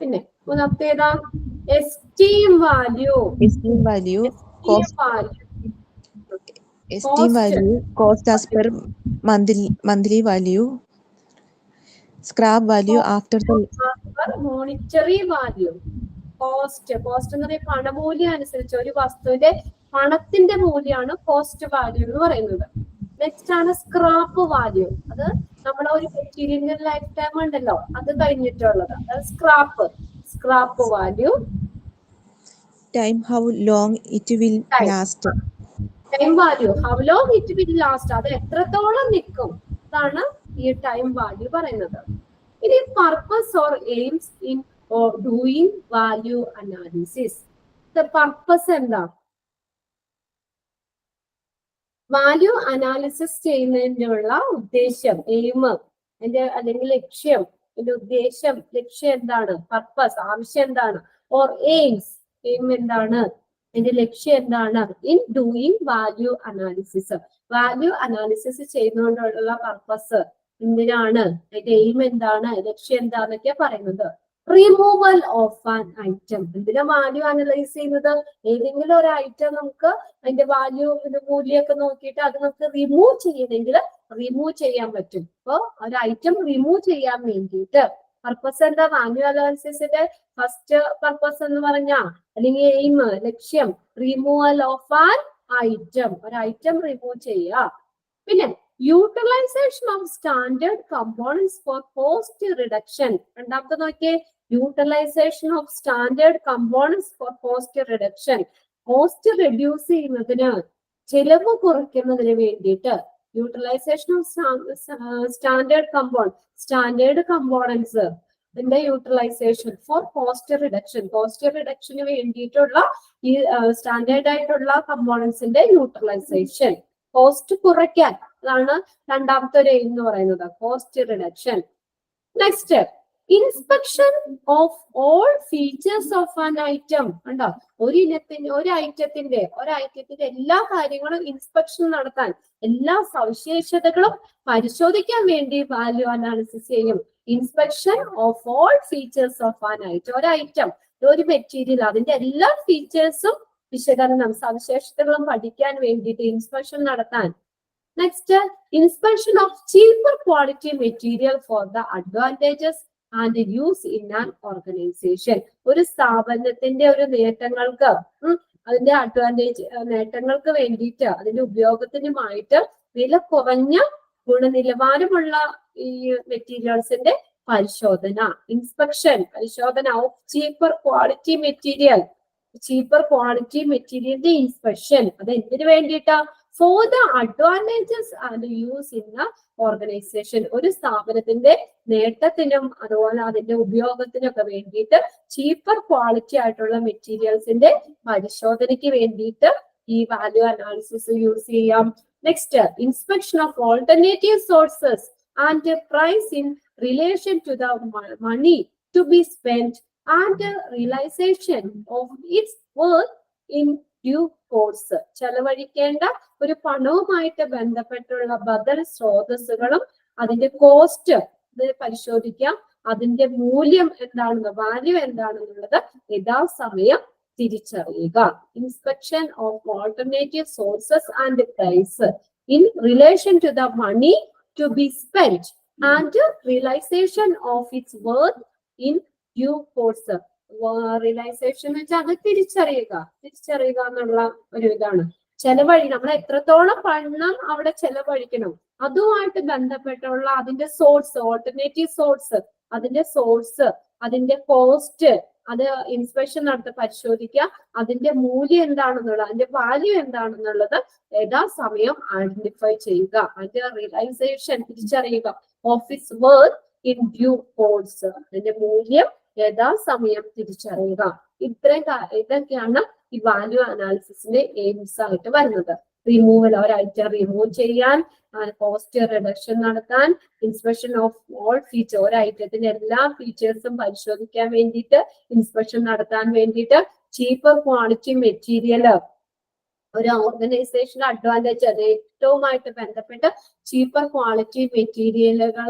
പിന്നെ മൂന്നാമത്തേതാ? Esteem value. Esteem value. Cost value. Cost as per monthly value. Scrap value after the monetary value. Cost എന്ന് പറയുന്നത് പണമൂല്യം അനുസരിച്ച് ഒരു വസ്തുവിന്റെ പണത്തിന്റെ മൂല്യമാണ് കോസ്റ്റ് വാല്യൂ എന്ന് പറയുന്നത്. നെക്സ്റ്റ് ആണ് സ്ക്രാപ്പ് വാല്യൂ. അത് നമ്മളെ ഒരു മെറ്റീരിയലിന്റെ ലൈഫ് ടൈം ഉണ്ടല്ലോ, അത് കഴിഞ്ഞിട്ടുള്ളത്, അത് scrap value. time, how long it will last. Time value, how long it will last, അത് എത്രത്തോളം നിൽക്കും, അതാണ് ഈ ടൈം വാല്യൂ പറയുന്നത്. ഇനി purpose or aims in doing value analysis. Purpose എന്താ? വാല്യൂ അനാലിസിസ് ചെയ്യുന്നതിനുള്ള ഉദ്ദേശം, എയിം, അല്ലെങ്കിൽ ലക്ഷ്യം, ഉദ്ദേശം, ലക്ഷ്യം എന്താണ്? പർപ്പസ്, ആവശ്യം എന്താണ്? ഓർ എയിംസ്, എയിം എന്താണ്? അതിന്റെ ലക്ഷ്യം എന്താണ്? In doing value analysis. Value analysis ചെയ്യുന്നതുകൊണ്ടുള്ള പർപ്പസ് എന്തിനാണ്? അതിന്റെ എയിം എന്താണ്? ലക്ഷ്യം എന്താന്നൊക്കെയാ പറയുന്നത്. Removal of an item. എന്തിനാ വാല്യൂ അനലൈസ് ചെയ്യുന്നത്? ഏതെങ്കിലും ഒരു ഐറ്റം നമുക്ക് അതിന്റെ വാല്യൂ മൂല്യമൊക്കെ നോക്കിയിട്ട് അത് നമുക്ക് റിമൂവ് ചെയ്യണമെങ്കിൽ റിമൂവ് ചെയ്യാൻ പറ്റും. അപ്പൊ ഒരു ഐറ്റം റിമൂവ് ചെയ്യാൻ വേണ്ടിയിട്ട് പർപ്പസ് എന്താ? വാല്യൂ അനാലിസിസിന്റെ ഫസ്റ്റ് പർപ്പസ് എന്ന് പറഞ്ഞാ, അല്ലെങ്കിൽ എയിം, ലക്ഷ്യം, റിമൂവൽ ഓഫ് ആൻ ഐറ്റം, ഒരു ഐറ്റം റിമൂവ് ചെയ്യുക. പിന്നെ utilisation of standard components for cost reduction. രണ്ടാമത്തെ നോക്കിയേ, utilisation of standard components for cost reduction. Cost reduce ചെയ്യുന്നതിന്, ചെലവ് കുറയ്ക്കുന്നതിന് വേണ്ടിയിട്ട് യൂട്ടിലൈസേഷൻ ഓഫ് സ്റ്റാൻഡേർഡ് കമ്പോണൻസ് ഇതിന്റെ utilisation for cost reduction. Cost റിഡക്ഷന് വേണ്ടിയിട്ടുള്ള ഈ സ്റ്റാൻഡേർഡ് ആയിട്ടുള്ള കമ്പോണൻസിന്റെ യൂട്ടിലൈസേഷൻ. കോസ്റ്റ് കുറയ്ക്കാൻ, അതാണ് രണ്ടാമത്തെ ഒരു എയിം എന്ന് പറയുന്നത്, cost reduction. Next, inspection of all features of an item. ഉണ്ടോ, ഒരു ഐറ്റത്തിന്റെ എല്ലാ കാര്യങ്ങളും ഇൻസ്പെക്ഷൻ നടത്താൻ, എല്ലാ സവിശേഷതകളും പരിശോധിക്കാൻ വേണ്ടി വാല്യൂ അനാലിസിസ് ചെയ്യും. Inspection of all features of an item. ഒരു ഐറ്റം, ഒരു മെറ്റീരിയൽ, അതിന്റെ എല്ലാ ഫീച്ചേഴ്സും വിശകലനം, സവിശേഷതകളും പഠിക്കാൻ വേണ്ടിയിട്ട് ഇൻസ്പെക്ഷൻ നടത്താൻ. Next, inspection of cheaper quality material for the advantages and use in an organisation. ഒരു സ്ഥാപനത്തിന്റെ ഒരു നേട്ടങ്ങൾക്ക്, അതിന്റെ നേട്ടങ്ങൾക്ക് വേണ്ടിയിട്ട്, അതിന്റെ ഉപയോഗത്തിനുമായിട്ട് വില കുറഞ്ഞ ഗുണനിലവാരമുള്ള ഈ മെറ്റീരിയൽസിന്റെ പരിശോധന. ഇൻസ്പെക്ഷൻ, പരിശോധന of cheaper quality material. Cheaper quality മെറ്റീരിയലിന്റെ ഇൻസ്പെക്ഷൻ, അത് എന്തിനു വേണ്ടിയിട്ടാ? For the advantages and use in the organisation. ഒരു സ്ഥാപനത്തിന്റെ നേട്ടത്തിനും അതുപോലെ അതിന്റെ ഉപയോഗത്തിനൊക്കെ വേണ്ടിയിട്ട് ചീപ്പർ ക്വാളിറ്റി ആയിട്ടുള്ള മെറ്റീരിയൽസിന്റെ പരിശോധനയ്ക്ക് വേണ്ടിയിട്ട് ഈ വാല്യൂ അനാലിസിസ് യൂസ് ചെയ്യാം. Next, inspection of alternative sources and price in relation to the money to be spend and realisation of its worth in due course. ചെലവഴിക്കേണ്ട ഒരു പണവുമായിട്ട് ബന്ധപ്പെട്ടുള്ള ബദൽ സ്രോതസ്സുകളും അതിന്റെ കോസ്റ്റ് പരിശോധിക്കാം. അതിന്റെ മൂല്യം എന്താണെന്ന്, വാല്യൂ എന്താണെന്നുള്ളത് യഥാസമയം തിരിച്ചറിയുക. Inspection of alternative sources and price in relation to the money to be spend and realisation of its worth in due course. Realisation എന്ന് വെച്ചാൽ അത് തിരിച്ചറിയുക എന്നുള്ള ഒരു ഇതാണ്. നമ്മൾ എത്രത്തോളം പണം അവിടെ ചെലവഴിക്കണം, അതുമായിട്ട് ബന്ധപ്പെട്ടുള്ള അതിന്റെ സോഴ്സ്, ഓൾട്ടർനേറ്റീവ് സോഴ്സ്, അതിന്റെ കോസ്റ്റ്, അത് ഇൻസ്പെക്ഷൻ നടത്തി പരിശോധിക്കുക. അതിന്റെ മൂല്യം എന്താണെന്നുള്ളത്, അതിന്റെ വാല്യൂ എന്താണെന്നുള്ളത് യഥാസമയം ഐഡന്റിഫൈ ചെയ്യുക. അതിന്റെ റിയലൈസേഷൻ തിരിച്ചറിയുക. Of its worth in due course, അതിന്റെ മൂല്യം യഥാസമയം തിരിച്ചറിയുക. ഇതൊക്കെയാണ് ഈ വാല്യൂ അനാലിസിസിന്റെ എയിംസ് ആയിട്ട് വരുന്നത്. റിമൂവൽ, ഒരു ഐറ്റം റിമൂവ് ചെയ്യാൻ, കോസ്റ്റ് റിഡക്ഷൻ നടത്താൻ, ഇൻസ്പെക്ഷൻ ഓഫ് ഓൾ ഫീച്ചർ, ഒരു ഐറ്റത്തിന്റെ എല്ലാ ഫീച്ചേഴ്സും പരിശോധിക്കാൻ വേണ്ടിയിട്ട് ഇൻസ്പെക്ഷൻ നടത്താൻ വേണ്ടിയിട്ട്, ചീപ്പർ ക്വാളിറ്റി മെറ്റീരിയൽ, ഒരു ഓർഗനൈസേഷന്റെ അഡ്വാൻറ്റേജ്, അത് ഏറ്റവുമായിട്ട് ബന്ധപ്പെട്ട് ചീപ്പർ ക്വാളിറ്റി മെറ്റീരിയലുകൾ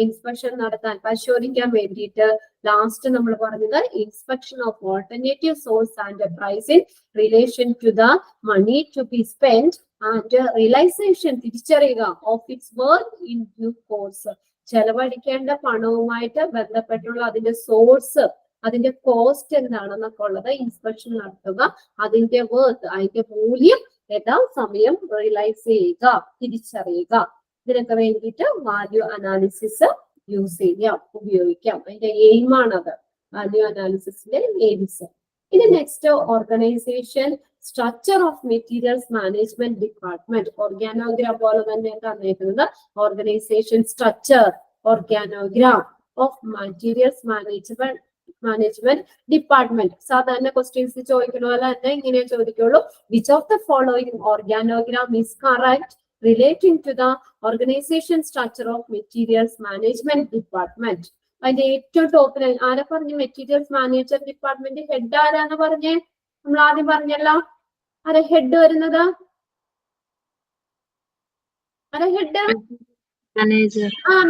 ഇൻസ്പെക്ഷൻ നടത്താൻ, പരിശോധിക്കാൻ വേണ്ടിയിട്ട്. ലാസ്റ്റ് നമ്മൾ പറഞ്ഞത് inspection of alternative source and price in relation to the money to be spend and realisation തിരിച്ചറിയുക. Of its worth in due course, ചെലവഴിക്കേണ്ട പണവുമായിട്ട് ബന്ധപ്പെട്ടുള്ള അതിന്റെ സോഴ്സ്, അതിന്റെ കോസ്റ്റ് എന്താണെന്നൊക്കെ ഉള്ളത് ഇൻസ്പെക്ഷൻ നടത്തുക. അതിന്റെ വർത്ത്, അതിന്റെ മൂല്യം യഥാസമയം റിയലൈസ് ചെയ്യുക, തിരിച്ചറിയുക. ഇതിനൊക്കെ വേണ്ടിയിട്ട് വാല്യൂ അനാലിസിസ് യൂസ് ചെയ്യാം, ഉപയോഗിക്കാം. അതിന്റെ എയിമാണത്, വാല്യൂ അനാലിസിസിന്റെ എയിംസ്. ഇനി next, organisation structure of materials management department. Organogram പോലെ തന്നെ തന്നിരിക്കുന്നത് organisation structure, organogram of materials management department. സാധാരണ ക്വസ്റ്റ്യൻസ് ചോദിക്കുന്ന പോലെ തന്നെ ഇങ്ങനെ ചോദിക്കുള്ളൂ. Which of the following organogram is correct relating to the organisation structure of materials management department. അതിന്റെ ഏറ്റവും ടോപ്പിൽ ആരെ പറഞ്ഞു? മെറ്റീരിയൽസ് മാനേജർ ഡിപ്പാർട്ട്മെന്റ് ഹെഡ് ആരാന്ന് പറഞ്ഞേ? നമ്മൾ ആദ്യം പറഞ്ഞല്ലോ. ആരെ ഹെഡ് വരുന്നത്? ആരെ ഹെഡ്?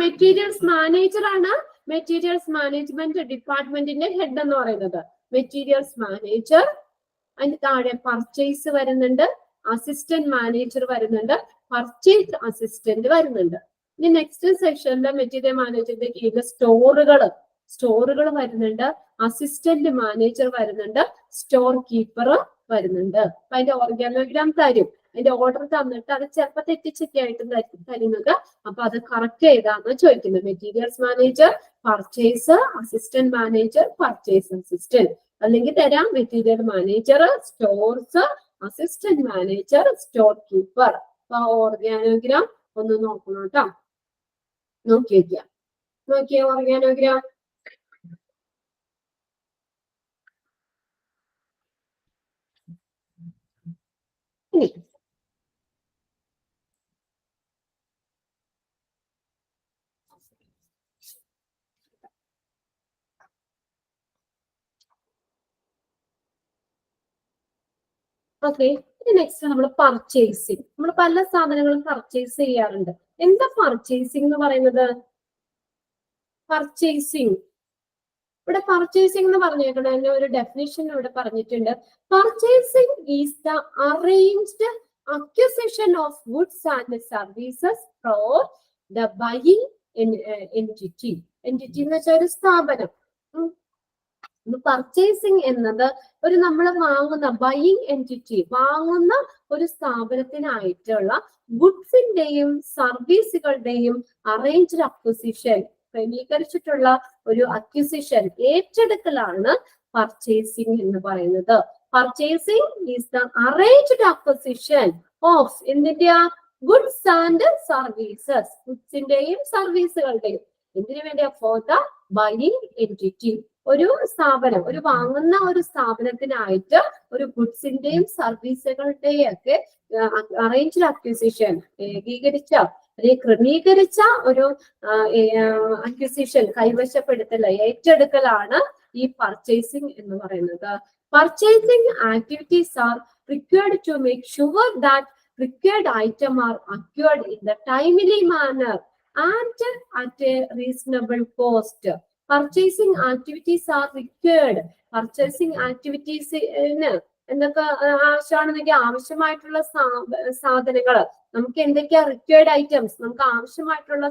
മെറ്റീരിയൽസ് മാനേജർ ആണ്. മെറ്റീരിയൽസ് മാനേജ്മെന്റ് ഡിപ്പാർട്ട്മെന്റിന്റെ ഹെഡ് എന്ന് പറയുന്നത് മെറ്റീരിയൽസ് മാനേജർ. അതിന് താഴെ പർച്ചേസ് വരുന്നുണ്ട്, അസിസ്റ്റന്റ് മാനേജർ വരുന്നുണ്ട്, പർച്ചേസ് അസിസ്റ്റന്റ് വരുന്നുണ്ട്. ഇനി നെക്സ്റ്റ് സെക്ഷനിലെ മെറ്റീരിയൽ മാനേജറിന്റെ കീഴിൽ സ്റ്റോറുകൾ വരുന്നുണ്ട്, അസിസ്റ്റന്റ് മാനേജർ വരുന്നുണ്ട്, സ്റ്റോർ കീപ്പർ വരുന്നുണ്ട്. അപ്പൊ അതിന്റെ ഓർഗാനോഗ്രാം തരും, അതിന്റെ ഓർഡർ തന്നിട്ട് അത് ചിലപ്പോൾ തെറ്റിച്ചൊക്കെ ആയിട്ടും തരുന്നത്. അപ്പൊ അത് കറക്റ്റ് ചെയ്താന്ന് ചോദിക്കുന്നത്. Materials manager, purchase assistant manager, purchase assistant. അല്ലെങ്കിൽ തരാം material manager, stores, assistant manager, store keeper. അപ്പൊ ഓർഗാനോഗ്രാം ഒന്ന് നോക്കണം കേട്ടോ. നോക്കിയ ഓർഗാനോഗ്രാം. ഇനി ഓക്കെ, നെക്സ്റ്റ് നമ്മൾ പർച്ചേസിങ്. നമ്മൾ പല സാധനങ്ങളും പർച്ചേസ് ചെയ്യാറുണ്ട്. എന്താ പർച്ചേസിങ് എന്ന് പറയുന്നത്? പർച്ചേസിങ്, ഇവിടെ പർച്ചേസിംഗ് എന്ന് പറഞ്ഞേക്കണ ഒരു ഡെഫിനിഷൻ ഇവിടെ പറഞ്ഞിട്ടുണ്ട്. Purchasing is the arranged acquisition of goods and services four the buying entity. Entity എന്ന് വെച്ചാൽ ഒരു സ്ഥാപനം. പർച്ചേസിംഗ് എന്നത് ഒരു നമ്മൾ വാങ്ങുന്ന ബൈയിങ് എൻറ്റിറ്റി, വാങ്ങുന്ന ഒരു സ്ഥാപനത്തിനായിട്ടുള്ള ഗുഡ്സിന്റെയും സർവീസുകളുടെയും അറേഞ്ച്ഡ് അക്വിസിഷൻ, ക്രമീകരിച്ചിട്ടുള്ള ഒരു അക്വിസിഷൻ, ഏറ്റെടുക്കലാണ് പർച്ചേസിംഗ് എന്ന് പറയുന്നത്. Purchasing is the arranged acquisition of എന്തിന്റെ? ഗുഡ്സ് ആൻഡ് സർവീസസ്, ഗുഡ്സിന്റെയും സർവീസുകളുടെയും. എന്തിനു വേണ്ടിയാ? For the buying entity. ഒരു സ്ഥാപനം, ഒരു വാങ്ങുന്ന ഒരു സ്ഥാപനത്തിനായിട്ട് ഒരു ഗുഡ്സിന്റെയും സർവീസുകളുടെയും ഒക്കെ അറേഞ്ച്ഡ് അക്വിസിഷൻ, ഏകീകരിച്ച അല്ലെങ്കിൽ ക്രമീകരിച്ച ഒരു അക്വിസിഷൻ, കൈവശപ്പെടുത്തൽ, ഏറ്റെടുക്കലാണ് ഈ പർച്ചേസിംഗ് എന്ന് പറയുന്നത്. Purchasing activities are required to make sure that required item are acquired in the timely manner and at a reasonable cost. Purchasing activities are required. Purchasing activities എന്തൊക്കെ ആവശ്യമാണെന്നെങ്കിൽ ആവശ്യമായിട്ടുള്ള സാധനങ്ങൾ, നമുക്ക് എന്തൊക്കെയാ റിക്വയർഡ് ഐറ്റംസ്, നമുക്ക് ആവശ്യമായിട്ടുള്ള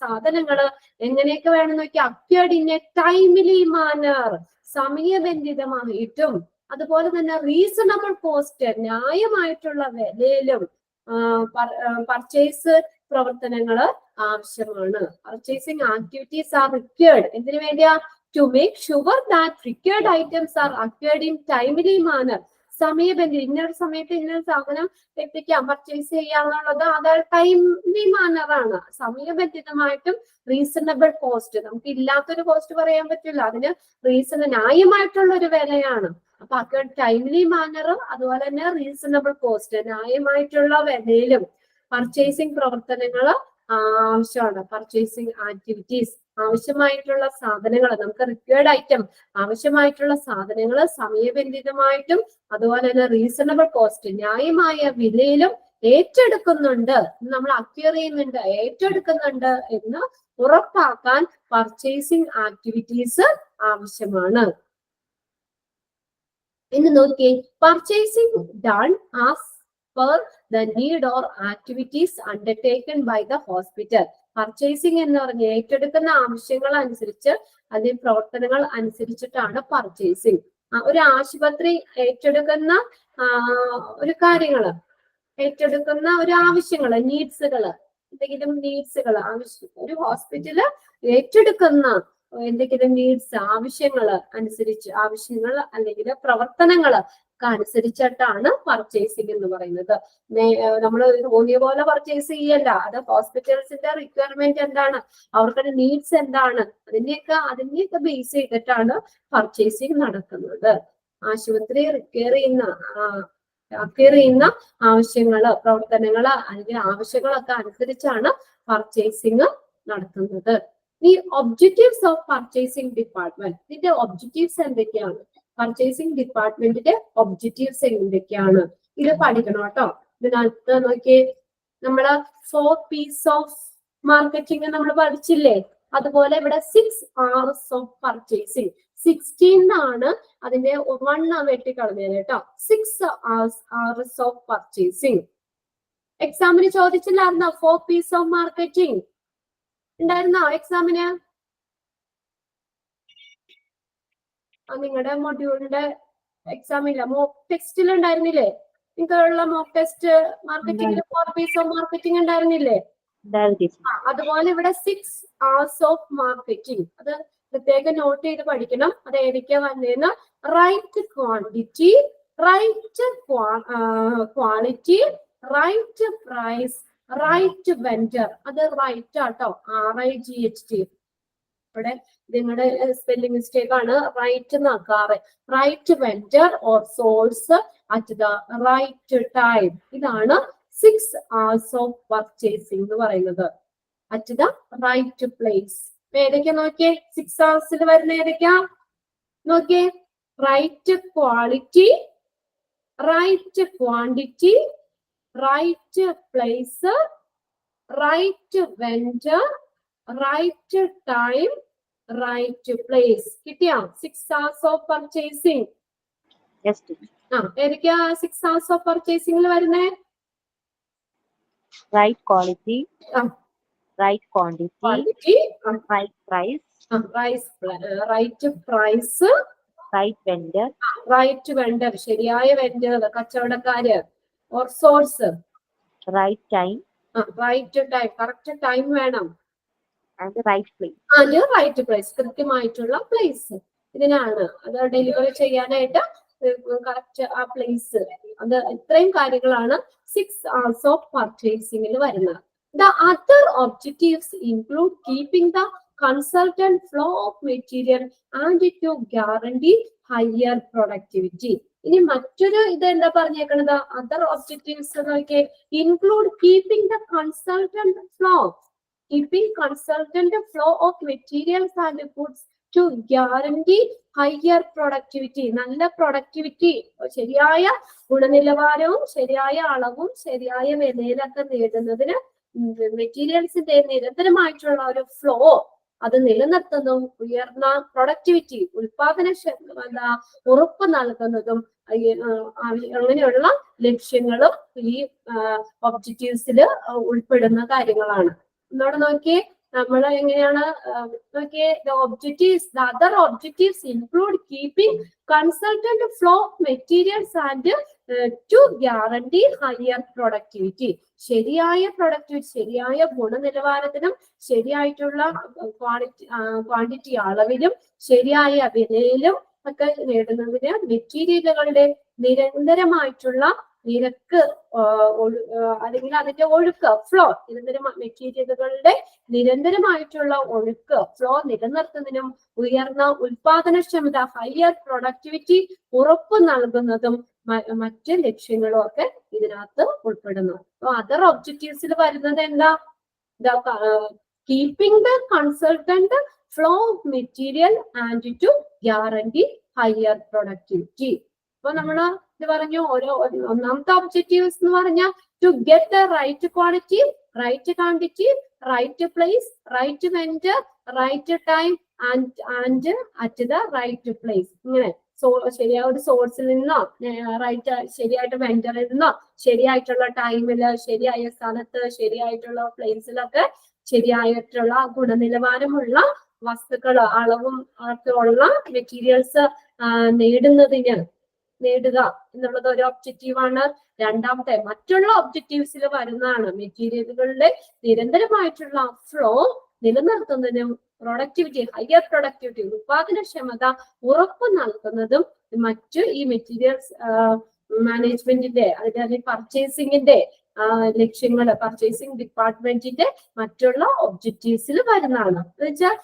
സാധനങ്ങൾ എങ്ങനെയൊക്കെ വേണമെന്ന് നോക്കിയാൽ acquired in a timely manner, സമയബന്ധിതമായിട്ടും അതുപോലെ തന്നെ റീസണബിൾ കോസ്റ്റ്, ന്യായമായിട്ടുള്ള വിലയിലും പർച്ചേസ് പ്രവർത്തനങ്ങൾ ആവശ്യമാണ്. Purchasing activities are required. എന്തിനു വേണ്ടിയാ? To make sure that required items are acquired in timely manner. സമയബന്ധിത, ഇന്നൊരു സമയത്ത് ഇന്നൊരു സാധനം എത്തിക്കാം, പർച്ചേസ് ചെയ്യാന്നുള്ളത് അത് ടൈംലി മാനറാണ്. സമയബന്ധിതമായിട്ടും റീസണബിൾ കോസ്റ്റ്, നമുക്ക് ഇല്ലാത്തൊരു കോസ്റ്റ് പറയാൻ പറ്റില്ല, അതിന് ന്യായമായിട്ടുള്ള ഒരു വിലയാണ്. അപ്പൊ അക്വയർഡ് ടൈംലി മാനറും അതുപോലെ തന്നെ റീസണബിൾ കോസ്റ്റ്, ന്യായമായിട്ടുള്ള വിലയിലും പർച്ചേസിംഗ് പ്രവർത്തനങ്ങൾ ആവശ്യമാണ്. പർച്ചേസിംഗ് ആക്ടിവിറ്റീസ്, ആവശ്യമായിട്ടുള്ള സാധനങ്ങൾ, നമുക്ക് റിക്വയർഡ് ഐറ്റം, ആവശ്യമായിട്ടുള്ള സാധനങ്ങൾ സമയബന്ധിതമായിട്ടും അതുപോലെ തന്നെ റീസണബിൾ കോസ്റ്റ്, ന്യായമായ വിലയിലും ഏറ്റെടുക്കുന്നുണ്ട്, നമ്മൾ അക്വയർ ചെയ്യുന്നുണ്ട്, ഏറ്റെടുക്കുന്നുണ്ട് എന്ന് ഉറപ്പാക്കാൻ പർച്ചേസിംഗ് ആക്ടിവിറ്റീസ് ആവശ്യമാണ്. ഇനി നോക്കിയേ, purchasing done as per the need or activities undertaken by the hospital. Purchasing എന്ന് പറഞ്ഞാൽ ഏറ്റെടുക്കുന്ന ആവശ്യങ്ങൾ അനുസരിച്ച്, അതിന്റെ പ്രവർത്തനങ്ങൾ അനുസരിച്ചിട്ടാണ് പർച്ചേസിംഗ്. ഒരു ആശുപത്രി ഏറ്റെടുക്കുന്ന ഒരു കാര്യങ്ങള്, ഏറ്റെടുക്കുന്ന ഒരു ആവശ്യങ്ങള്, നീഡ്സുകള്, എന്തെങ്കിലും നീഡ്സുകൾ ആവശ്യം, ഒരു ഹോസ്പിറ്റല് ഏറ്റെടുക്കുന്ന എന്തെങ്കിലും നീഡ്സ്, ആവശ്യങ്ങൾ അനുസരിച്ച്, ആവശ്യങ്ങൾ അല്ലെങ്കിൽ പ്രവർത്തനങ്ങൾ അനുസരിച്ചിട്ടാണ് പർച്ചേസിംഗ് എന്ന് പറയുന്നത്. നമ്മൾ തോന്നിയ പോലെ പർച്ചേസ് ചെയ്യല്ല, അത് ഹോസ്പിറ്റൽസിന്റെ റിക്വയർമെന്റ് എന്താണ്, അവർക്കുടെ നീഡ്സ് എന്താണ്, അതിനെയൊക്കെ ബേസ് ചെയ്തിട്ടാണ് പർച്ചേസിംഗ് നടക്കുന്നത്. ആശുപത്രി അക്വയർ ചെയ്യുന്ന ആവശ്യങ്ങള്, പ്രവർത്തനങ്ങള് അല്ലെങ്കിൽ ആവശ്യങ്ങളൊക്കെ അനുസരിച്ചാണ് പർച്ചേസിംഗ് നടത്തുന്നത്. ഈ ഒബ്ജക്റ്റീവ്സ് ഓഫ് പർച്ചേസിംഗ് ഡിപ്പാർട്ട്മെന്റ്, ഇതിന്റെ ഒബ്ജക്റ്റീവ്സ് എന്തൊക്കെയാണ്? പർച്ചേസിംഗ് ഡിപ്പാർട്ട്മെന്റിന്റെ ഒബ്ജക്റ്റീവ്സ് എന്തൊക്കെയാണ്? ഇത് പഠിക്കണം കേട്ടോ. ഇതിനകത്ത് നോക്കിയേ, നമ്മള് 4 P's ഓഫ് മാർക്കറ്റിംഗ് നമ്മൾ പഠിച്ചില്ലേ? അതുപോലെ ഇവിടെ 6 R's ഓഫ് പർച്ചേസിംഗ്. 16 ആണ് അതിന്റെ 1 വെട്ടിക്കളഞ്ഞത് കേട്ടോ. 6 R's ഓഫ് പർച്ചേസിംഗ്. എക്സാമിന് ചോദിച്ചില്ലായിരുന്നോ 4 P's ഓഫ് മാർക്കറ്റിംഗ്? ഉണ്ടായിരുന്നോ എക്സാമിന്? നിങ്ങളുടെ മൊഡ്യൂളിന്റെ എക്സാമില്ല, മോക്ക് ടെസ്റ്റിൽ ഉണ്ടായിരുന്നില്ലേ? നിങ്ങൾക്കുള്ള മോക്ക് ടെസ്റ്റ് മാർക്കറ്റിംഗിൽ 4 P's ഓഫ് മാർക്കറ്റിംഗ് ഉണ്ടായിരുന്നില്ലേ? അതുപോലെ ഇവിടെ 6 R's ഓഫ് മാർക്കറ്റിംഗ്. അത് പ്രത്യേകം നോട്ട് ചെയ്ത് പഠിക്കണം. അത് ഏതൊക്കെയാ വന്നേന്ന്? Right quantity, right quality, right price, right vendor. അത് റൈറ്റ് ആട്ടോ, RIGHT. ഇവിടെ നിങ്ങളുടെ സ്പെല്ലിംഗ് മിസ്റ്റേക്ക് ആണ്, റൈറ്റ് എന്നാക്കാറ്. Right vendor or source at the right time. ഇതാണ് 6 hours of purchasing എന്ന് പറയുന്നത്. At the right place. ഏതൊക്കെയാ നോക്കിയേ 6 hours വരുന്ന ഏതൊക്കെയാ നോക്കിയേ? Right quality, right quantity, right place, right vendor, right time, right place. കിട്ടിയാ 6 hours of purchasing? Yes. ഏതൊക്കെയാ 6 hours of purchasing വരുന്നേ? Right quality, right quantity, quantity, right price, right price, right vendor, right vendor ശരിയായ വെണ്ടർ കച്ചവടക്കാര്, or source, right time, right time correct time വേണം, and the right place. And right price കൃത്യമായിട്ടുള്ള place. ഇതിനാണ് അത് delivery ചെയ്യാനായിട്ട് correct ആ place. അത് ഇത്രയും കാര്യങ്ങളാണ് 6 hours of purchasing വരുന്നത്. The other objectives include keeping the consultant flow of material and to guarantee higher productivity. ഇനി മറ്റൊരു ഇത് എന്താ പറഞ്ഞേക്കണത്? അതർ ഒബ്ജക്റ്റീവ്സ് നോക്കിയേ. Include keeping the consultant flow, keeping consultant flow of materials and goods to guarantee higher productivity. നല്ല productivity, ശരിയായ ഗുണനിലവാരവും ശരിയായ അളവും ശരിയായ വിലയിലൊക്കെ നേടുന്നതിന് മെറ്റീരിയൽസിന്റെ നിരന്തരമായിട്ടുള്ള ഒരു ഫ്ലോ അത് നിലനിർത്തുന്നതും ഉയർന്ന പ്രൊഡക്ടിവിറ്റി ഉൽപാദനക്ഷമത ഉറപ്പ് നൽകുന്നതും അങ്ങനെയുള്ള ലക്ഷ്യങ്ങളും ഈ ഒബ്ജക്റ്റീവ്സിൽ ഉൾപ്പെടുന്ന കാര്യങ്ങളാണ്. എന്നോട് നോക്കിയേ, നമ്മൾ എങ്ങനെയാണ് നോക്കിയേ? the other objectives include keeping consultant flow of materials and to guarantee higher productivity. ശരിയായ പ്രൊഡക്ടിവിറ്റി, ശരിയായ ഗുണനിലവാരത്തിനും ശരിയായിട്ടുള്ള ക്വാണ്ടിറ്റി അളവിലും ശരിയായ വിലയിലും ഒക്കെ നേടുന്നതിന് മെറ്റീരിയലുകളുടെ നിരന്തരമായിട്ടുള്ള നിരക്ക് അല്ലെങ്കിൽ അതിന്റെ ഒഴുക്ക് ഫ്ലോ, മെറ്റീരിയലുകളുടെ നിരന്തരമായിട്ടുള്ള ഒഴുക്ക് ഫ്ലോ നിലനിർത്തുന്നതിനും ഉയർന്ന ഉൽപാദനക്ഷമത ഹയർ പ്രൊഡക്ടിവിറ്റി ഉറപ്പ് നൽകുന്നതും മറ്റ് ലക്ഷ്യങ്ങളും ഒക്കെ ഇതിനകത്ത് ഉൾപ്പെടുന്നു. അപ്പൊ അതർ ഒബ്ജക്റ്റീവ്സിൽ വരുന്നത് എന്താ? Keeping the consultant flow of material and to guarantee higher productivity. അപ്പൊ നമ്മള് ഇത് പറഞ്ഞു, ഒന്നാമത്തെ ഒബ്ജക്റ്റീവ്സ് എന്ന് പറഞ്ഞാൽ to get the right quality, right quantity, right place, right vendor, right time and at the right place. ഇങ്ങനെ ശരിയായ ഒരു സോഴ്സിൽ നിന്നോ ശരിയായിട്ട് വെൻഡറിൽ നിന്നോ ശരിയായിട്ടുള്ള ടൈമില് ശരിയായ സ്ഥലത്ത് ശരിയായിട്ടുള്ള പ്ലേസിലൊക്കെ ശരിയായിട്ടുള്ള ഗുണനിലവാരമുള്ള വസ്തുക്കൾ അളവും ഒക്കെ ഉള്ള മെറ്റീരിയൽസ് നേടുക എന്നുള്ളത് ഒരു ഒബ്ജക്റ്റീവാണ്. രണ്ടാമത്തെ മറ്റുള്ള ഒബ്ജക്റ്റീവ്സിൽ വരുന്നതാണ് മെറ്റീരിയലുകളുടെ നിരന്തരമായിട്ടുള്ള ഫ്ലോ നിലനിർത്തുന്നതിനും പ്രൊഡക്ടിവിറ്റി ഹയർ പ്രൊഡക്ടിവിറ്റി ഉൽപാദനക്ഷമത ഉറപ്പ് നൽകുന്നതും മറ്റു ഈ മെറ്റീരിയൽസ് മാനേജ്മെന്റിന്റെ അല്ലെങ്കിൽ പർച്ചേസിംഗിന്റെ ലക്ഷ്യങ്ങൾ പർച്ചേസിംഗ് ഡിപ്പാർട്ട്മെന്റിന്റെ മറ്റുള്ള ഒബ്ജക്റ്റീവ്സിൽ വരുന്നതാണ്. എന്ന് വെച്ചാൽ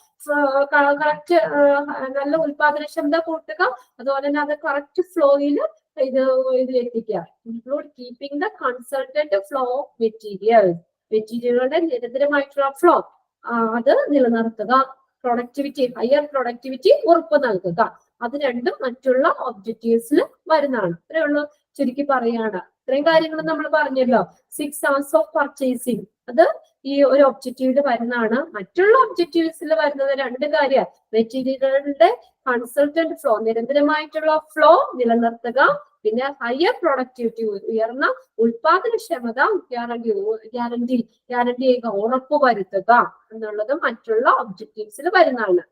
കറക്റ്റ് നല്ല ഉൽപാദനക്ഷമത കൂട്ടുക, അതുപോലെ തന്നെ അത് കറക്റ്റ് ഫ്ലോയിൽ ഇതിലെത്തിക്കുക. Include keeping the consultant flow of മെറ്റീരിയലുകളുടെ നിരന്തരമായിട്ടുള്ള ഫ്ലോ അത് നിലനിർത്തുക, പ്രൊഡക്ടിവിറ്റി ഹയർ പ്രൊഡക്ടിവിറ്റി ഉറപ്പ് നൽകുക. അത് രണ്ടും മറ്റുള്ള ഒബ്ജക്റ്റീവ്സിൽ വരുന്നതാണ്. ഇത്രയേ ഉള്ളൂ, ചുരുക്കി പറയാണ്. ഇത്രയും കാര്യങ്ങൾ നമ്മൾ പറഞ്ഞല്ലോ. 6 hours of purchasing അത് ഈ ഒരു ഒബ്ജക്റ്റീവിൽ വരുന്നതാണ്. മറ്റുള്ള ഒബ്ജക്റ്റീവ്സിൽ വരുന്നത് രണ്ട് കാര്യം. മെറ്റീരിയലുകളുടെ കൺസൾട്ടന്റ് ഫ്ലോ നിരന്തരമായിട്ടുള്ള ഫ്ലോ നിലനിർത്തുക, പിന്നെ ഹയർ പ്രൊഡക്ടിവിറ്റി ഉയർന്ന ഉൽപാദനക്ഷമത ഗ്യാരണ്ടി ചെയ്യുക, ഉറപ്പ് വരുത്തുക എന്നുള്ളത് മറ്റുള്ള ഒബ്ജക്റ്റീവ്സിൽ വരുന്നതാണ്.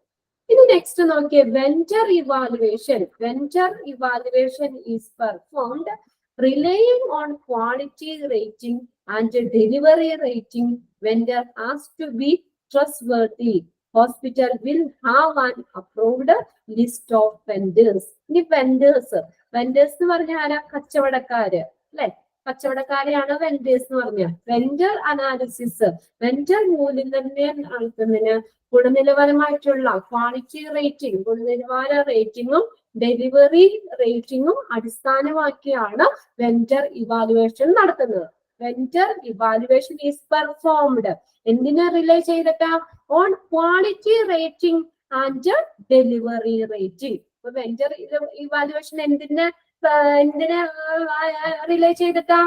ഇനി നെക്സ്റ്റ് നോക്കിയേ, vendor evaluation. Vendor evaluation is performed relying on quality rating and delivery rating. Vendor has to be trustworthy. Hospital will have an approved list of vendors. ഇനി vendors എന്ന് പറഞ്ഞാൽ ആരാ? കച്ചവടക്കാര് അല്ലെ? കച്ചവടക്കാരെയാണ് വെൻഡേഴ്സ് എന്ന് പറഞ്ഞത്. വെൻഡർ അനാലിസിസ്, വെൻഡർ മൂല്യനിർണ്ണയം നടത്തുന്നതിന് ഗുണനിലവാരമായിട്ടുള്ള quality rating, ഗുണനിലവാര റേറ്റിംഗും ഡെലിവറി റേറ്റിംഗും അടിസ്ഥാനമാക്കിയാണ് വെൻഡർ ഇവാലുവേഷൻ നടത്തുന്നത്. വെൻഡർ ഇവാലുവേഷൻ ഈസ് പെർഫോംഡ് എന്തിനെ റിലേ ചെയ്തിട്ടാ? On quality rating and delivery rating. അപ്പൊ വെൻഡർ ഇവാലുവേഷൻ എന്തിനെ റിലേ ചെയ്തിട്ടാ?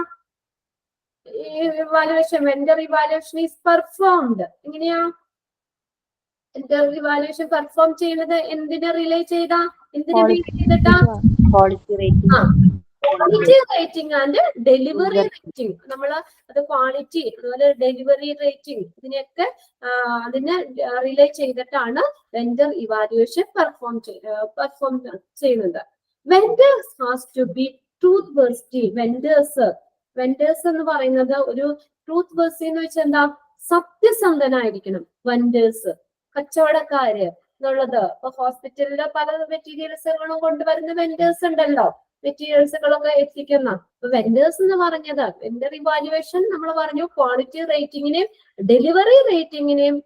Evaluation, vendor evaluation is performed. എങ്ങനെയാ വെൻഡർ ഇവാലുവേഷൻ പെർഫോം ചെയ്യുന്നത്? എന്തിനെ റിലേ ചെയ്താ? എന്തിനെ ബേസ് ചെയ്തിട്ടാ? Quality rating. Quality rating and delivery rating. നമ്മള് അത് ക്വാളിറ്റി അതുപോലെ ഡെലിവറി റേറ്റിംഗ് ഇതിനെയൊക്കെ അതിനെ റിലേ ചെയ്തിട്ടാണ് വെൻഡർ ഇവാലുവേഷൻ പെർഫോം ചെയ്യുന്നത്. Vendors has to be trustworthy. Vendors എന്ന് പറയുന്നത് ഒരു ട്രൂത്ത് വേഴ്സി എന്ന് വെച്ചാൽ എന്താ? സത്യസന്ധനായിരിക്കണം. വെൻഡേഴ്സ് കച്ചവടക്കാര് എന്നുള്ളത് ഇപ്പൊ ഹോസ്പിറ്റലില് പല മെറ്റീരിയൽസുകളും കൊണ്ടുവരുന്ന വെൻഡേഴ്സ് ഉണ്ടല്ലോ, മെറ്റീരിയൽസുകളൊക്കെ എത്തിക്കുന്ന. അപ്പൊ വെൻഡേഴ്സ് എന്ന് പറഞ്ഞത് വെൻഡർ ഇവാലുവേഷൻ നമ്മൾ പറഞ്ഞു ക്വാളിറ്റി റേറ്റിംഗിനെയും ഡെലിവറി റേറ്റിംഗിനെയും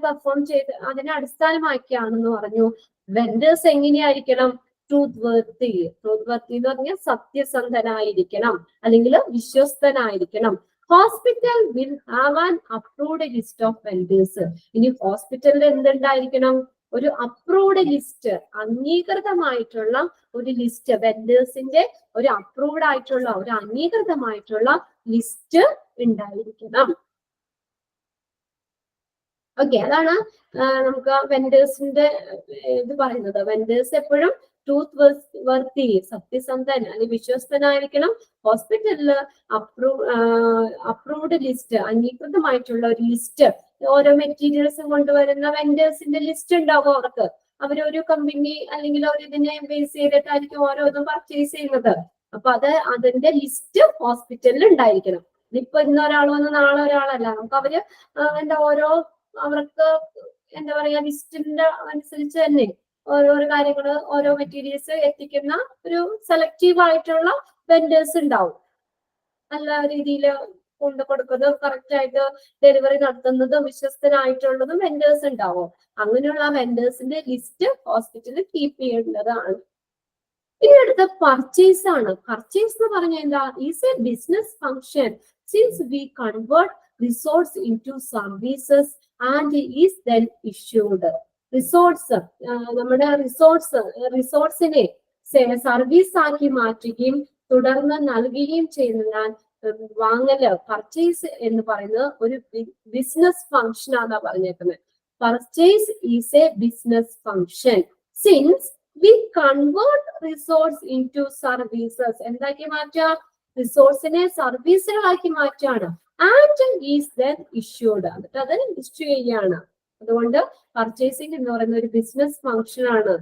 പെർഫോം ചെയ്ത് അതിനെ അടിസ്ഥാനമാക്കിയാണെന്ന് പറഞ്ഞു. വെൻഡേഴ്സ് എങ്ങനെയായിരിക്കണം? ട്രൂത്ത് വർത്തി. ട്രൂത്ത് വർത്തി എന്ന് പറഞ്ഞാൽ സത്യസന്ധനായിരിക്കണം അല്ലെങ്കിൽ വിശ്വസ്തനായിരിക്കണം. Hospital will have an approved list of vendors. ഇനി ഹോസ്പിറ്റലിൽ എന്തുണ്ടായിരിക്കണം? ഒരു അപ്രൂവ്ഡ് ലിസ്റ്റ്, അംഗീകൃതമായിട്ടുള്ള ഒരു ലിസ്റ്റ്, വെൻഡേഴ്സിന്റെ ഒരു അപ്രൂവ്ഡ് ആയിട്ടുള്ള ഒരു അംഗീകൃതമായിട്ടുള്ള ലിസ്റ്റ് ഉണ്ടായിരിക്കണം. ഓക്കെ, അതാണ് നമുക്ക് വെൻഡേഴ്സിന്റെ ഇത് പറയുന്നത്. വെൻഡേഴ്സ് എപ്പോഴും ട്രൂത്ത് വർത്തി, സത്യസന്ധൻ അല്ലെങ്കിൽ വിശ്വസ്തനായിരിക്കണം. ഹോസ്പിറ്റലില് അപ്രൂവ്ഡ് ലിസ്റ്റ്, അംഗീകൃതമായിട്ടുള്ള ഒരു ലിസ്റ്റ്, ഓരോ മെറ്റീരിയൽസും കൊണ്ടുവരുന്ന വെൻഡേഴ്സിന്റെ ലിസ്റ്റ് ഉണ്ടാവും അവർക്ക്. അവരൊരു കമ്പനി അല്ലെങ്കിൽ ഒരു ഇതിനെ ബേസ് ചെയ്തിട്ടായിരിക്കും ഓരോന്നും പർച്ചേസ് ചെയ്യുന്നത്. അപ്പൊ അതിന്റെ ലിസ്റ്റ് ഹോസ്പിറ്റലിൽ ഉണ്ടായിരിക്കണം. ഇപ്പൊ ഇന്നൊരാൾ വന്ന് നാളെ ഒരാളല്ല, നമുക്ക് അവര് അവർക്ക് എന്താ പറയാ ലിസ്റ്റിന്റെ അനുസരിച്ച് തന്നെ ഓരോരോ കാര്യങ്ങള് ഓരോ മെറ്റീരിയൽസ് എത്തിക്കുന്ന ഒരു സെലക്റ്റീവ് ആയിട്ടുള്ള വെൻഡേഴ്സ് ഉണ്ടാവും. നല്ല രീതിയിൽ കൊണ്ടു കൊടുക്കുന്നതും കറക്റ്റ് ആയിട്ട് ഡെലിവറി നടത്തുന്നതും വിശ്വസ്തനായിട്ടുള്ളതും വെൻഡേഴ്സ് ഉണ്ടാവും. അങ്ങനെയുള്ള വെൻഡേഴ്സിന്റെ ലിസ്റ്റ് ഹോസ്പിറ്റലിൽ കീപ്പ് ചെയ്യേണ്ടതാണ്. ഇനി അടുത്ത പർച്ചേസ് ആണ്. പർച്ചേസ് എന്ന് പറഞ്ഞാൽ എന്താ? Is a business function since we convert resources into services and is then issued. Resources, നമ്മുടെ റിസോർട്സിനെ സർവീസ് ആക്കി മാറ്റുകയും തുടർന്ന് നൽകുകയും ചെയ്യുന്ന വാങ്ങല്, പർച്ചേസ് എന്ന് പറയുന്നത് ഒരു ബിസിനസ് ഫംഗ്ഷൻ ആണെന്നാ പറഞ്ഞേക്കുന്നത്. Purchase is a business function since we convert resources into services. എന്താക്കി മാറ്റാം? റിസോർട്സിനെ സർവീസുകളാക്കി മാറ്റാണ്. ആൻഡ് ഈസ് ദെൻ ഇഷ്യൂഡ്, എന്നിട്ട് അത് ഇഷ്യൂ ചെയ്യാണ്. അതുകൊണ്ട് പർച്ചേസിംഗ് എന്ന് പറയുന്ന ഒരു ബിസിനസ് ഫംഗ്ഷൻ ആണ്.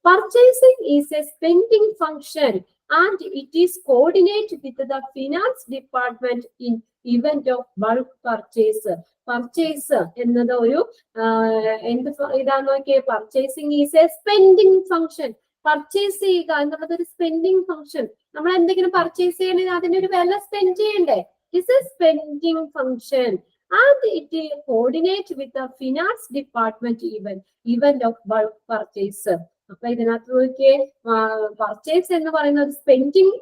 Purchasing is a spending function and it is coordinated with the finance department in event of bulk purchase. Purchase എന്നത് ഒരു ഇതാന്ന് നോക്കിയേ. Purchasing is a spending function. Purchase ചെയ്യുക എന്നുള്ളത് ഒരു സ്പെൻഡിങ് ഫംഗ്ഷൻ. നമ്മൾ എന്തെങ്കിലും പർച്ചേസ് ചെയ്യണമെങ്കിൽ അതിന്റെ ഒരു വില സ്പെൻഡ് ചെയ്യണ്ടേ? It's A spending function and it coordinates with the finance department event of bulk purchase. അപ്പൊ ഇതിനകത്ത് നോക്കിയേ, പർച്ചേസ് എന്ന് പറയുന്ന ഒരു സ്പെൻഡിങ്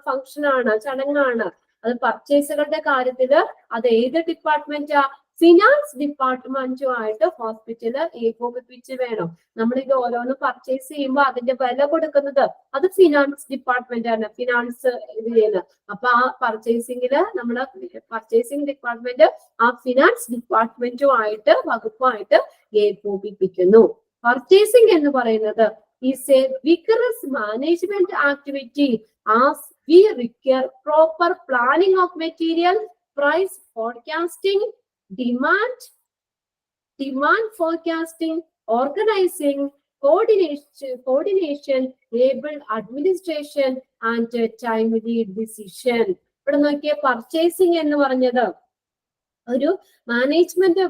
ഫംഗ്ഷൻ ആണ്, ചടങ്ങാണ്. അത് പർച്ചേസുകളുടെ കാര്യത്തില് അത് ഏത് ഡിപ്പാർട്ട്മെന്റാ? ഫിനാൻസ് ഡിപ്പാർട്ട്മെന്റുമായിട്ട് ഹോസ്പിറ്റല് ഏകോപിപ്പിച്ച് വേണം. നമ്മളിത് ഓരോന്ന് പർച്ചേസ് ചെയ്യുമ്പോൾ അതിന്റെ വില കൊടുക്കുന്നത് അത് ഫിനാൻസ് ഡിപ്പാർട്ട്മെന്റ് ആണ്, ഫിനാൻസ് ഇത് ചെയ്യുന്നത്. അപ്പൊ ആ പർച്ചേസിംഗില് നമ്മള് പർച്ചേസിംഗ് ഡിപ്പാർട്ട്മെന്റ് ആ ഫിനാൻസ് ഡിപ്പാർട്ട്മെന്റുമായിട്ട് വകുപ്പുമായിട്ട് ഏകോപിപ്പിക്കുന്നു. പർച്ചേസിംഗ് എന്ന് പറയുന്നത് is a vigorous management activity as we require proper planning of material, price forecasting, demand forecasting, organizing, coordination, able administration and timely decision. ഇവിടെ നോക്കിയ പർച്ചേസിംഗ് എന്ന് പറഞ്ഞത് ഒരു മാനേജ്മെന്റ്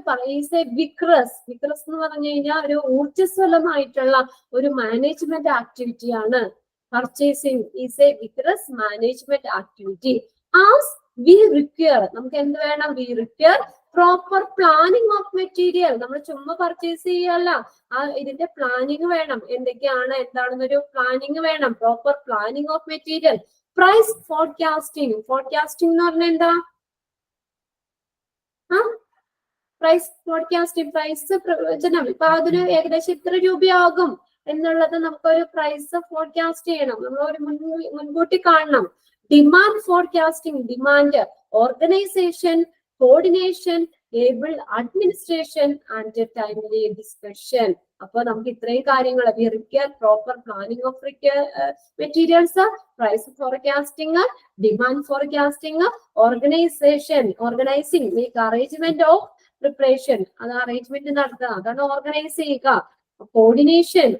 വിക്രസ് എന്ന് പറഞ്ഞു കഴിഞ്ഞാൽ ഒരു ഊർജ്ജസ്വലമായിട്ടുള്ള ഒരു മാനേജ്മെന്റ് ആക്ടിവിറ്റി ആണ്. Purchasing is a vigorous management activity as we require. നമുക്ക് എന്ത് വേണം? We require proper planning of material. നമ്മൾ ചുമ്മാ പർച്ചേസ് ചെയ്യല്ല, ഇതിന്റെ പ്ലാനിങ് വേണം. എന്തൊക്കെയാണ് എന്താണെന്നൊരു പ്ലാനിങ് വേണം. Proper planning of material. Price forecasting. Forecasting എന്ന് പറഞ്ഞാൽ എന്താ? പ്രൈസ് ഫോർകാസ്റ്റിംഗ്, പ്രൈസ് പ്രവചനം. ഇപ്പൊ അതിന് ഏകദേശം ഇത്ര രൂപയാകും എന്നുള്ളത് നമുക്കൊരു പ്രൈസ് ഫോർകാസ്റ്റ് ചെയ്യണം. നമ്മൾ ഒരു മുൻകൂട്ടി കാണണം. Demand forecasting, demand, organisation, coordination, able administration and timely discussion. അപ്പൊ നമുക്ക് ഇത്രയും കാര്യങ്ങൾ proper planning of materials, price forecasting, demand forecasting, organising, make arrangement of preparation, അത് അറേഞ്ച്മെന്റ് നടത്തുക, അതാണ് ഓർഗനൈസ് ചെയ്യുക. കോർഡിനേഷൻ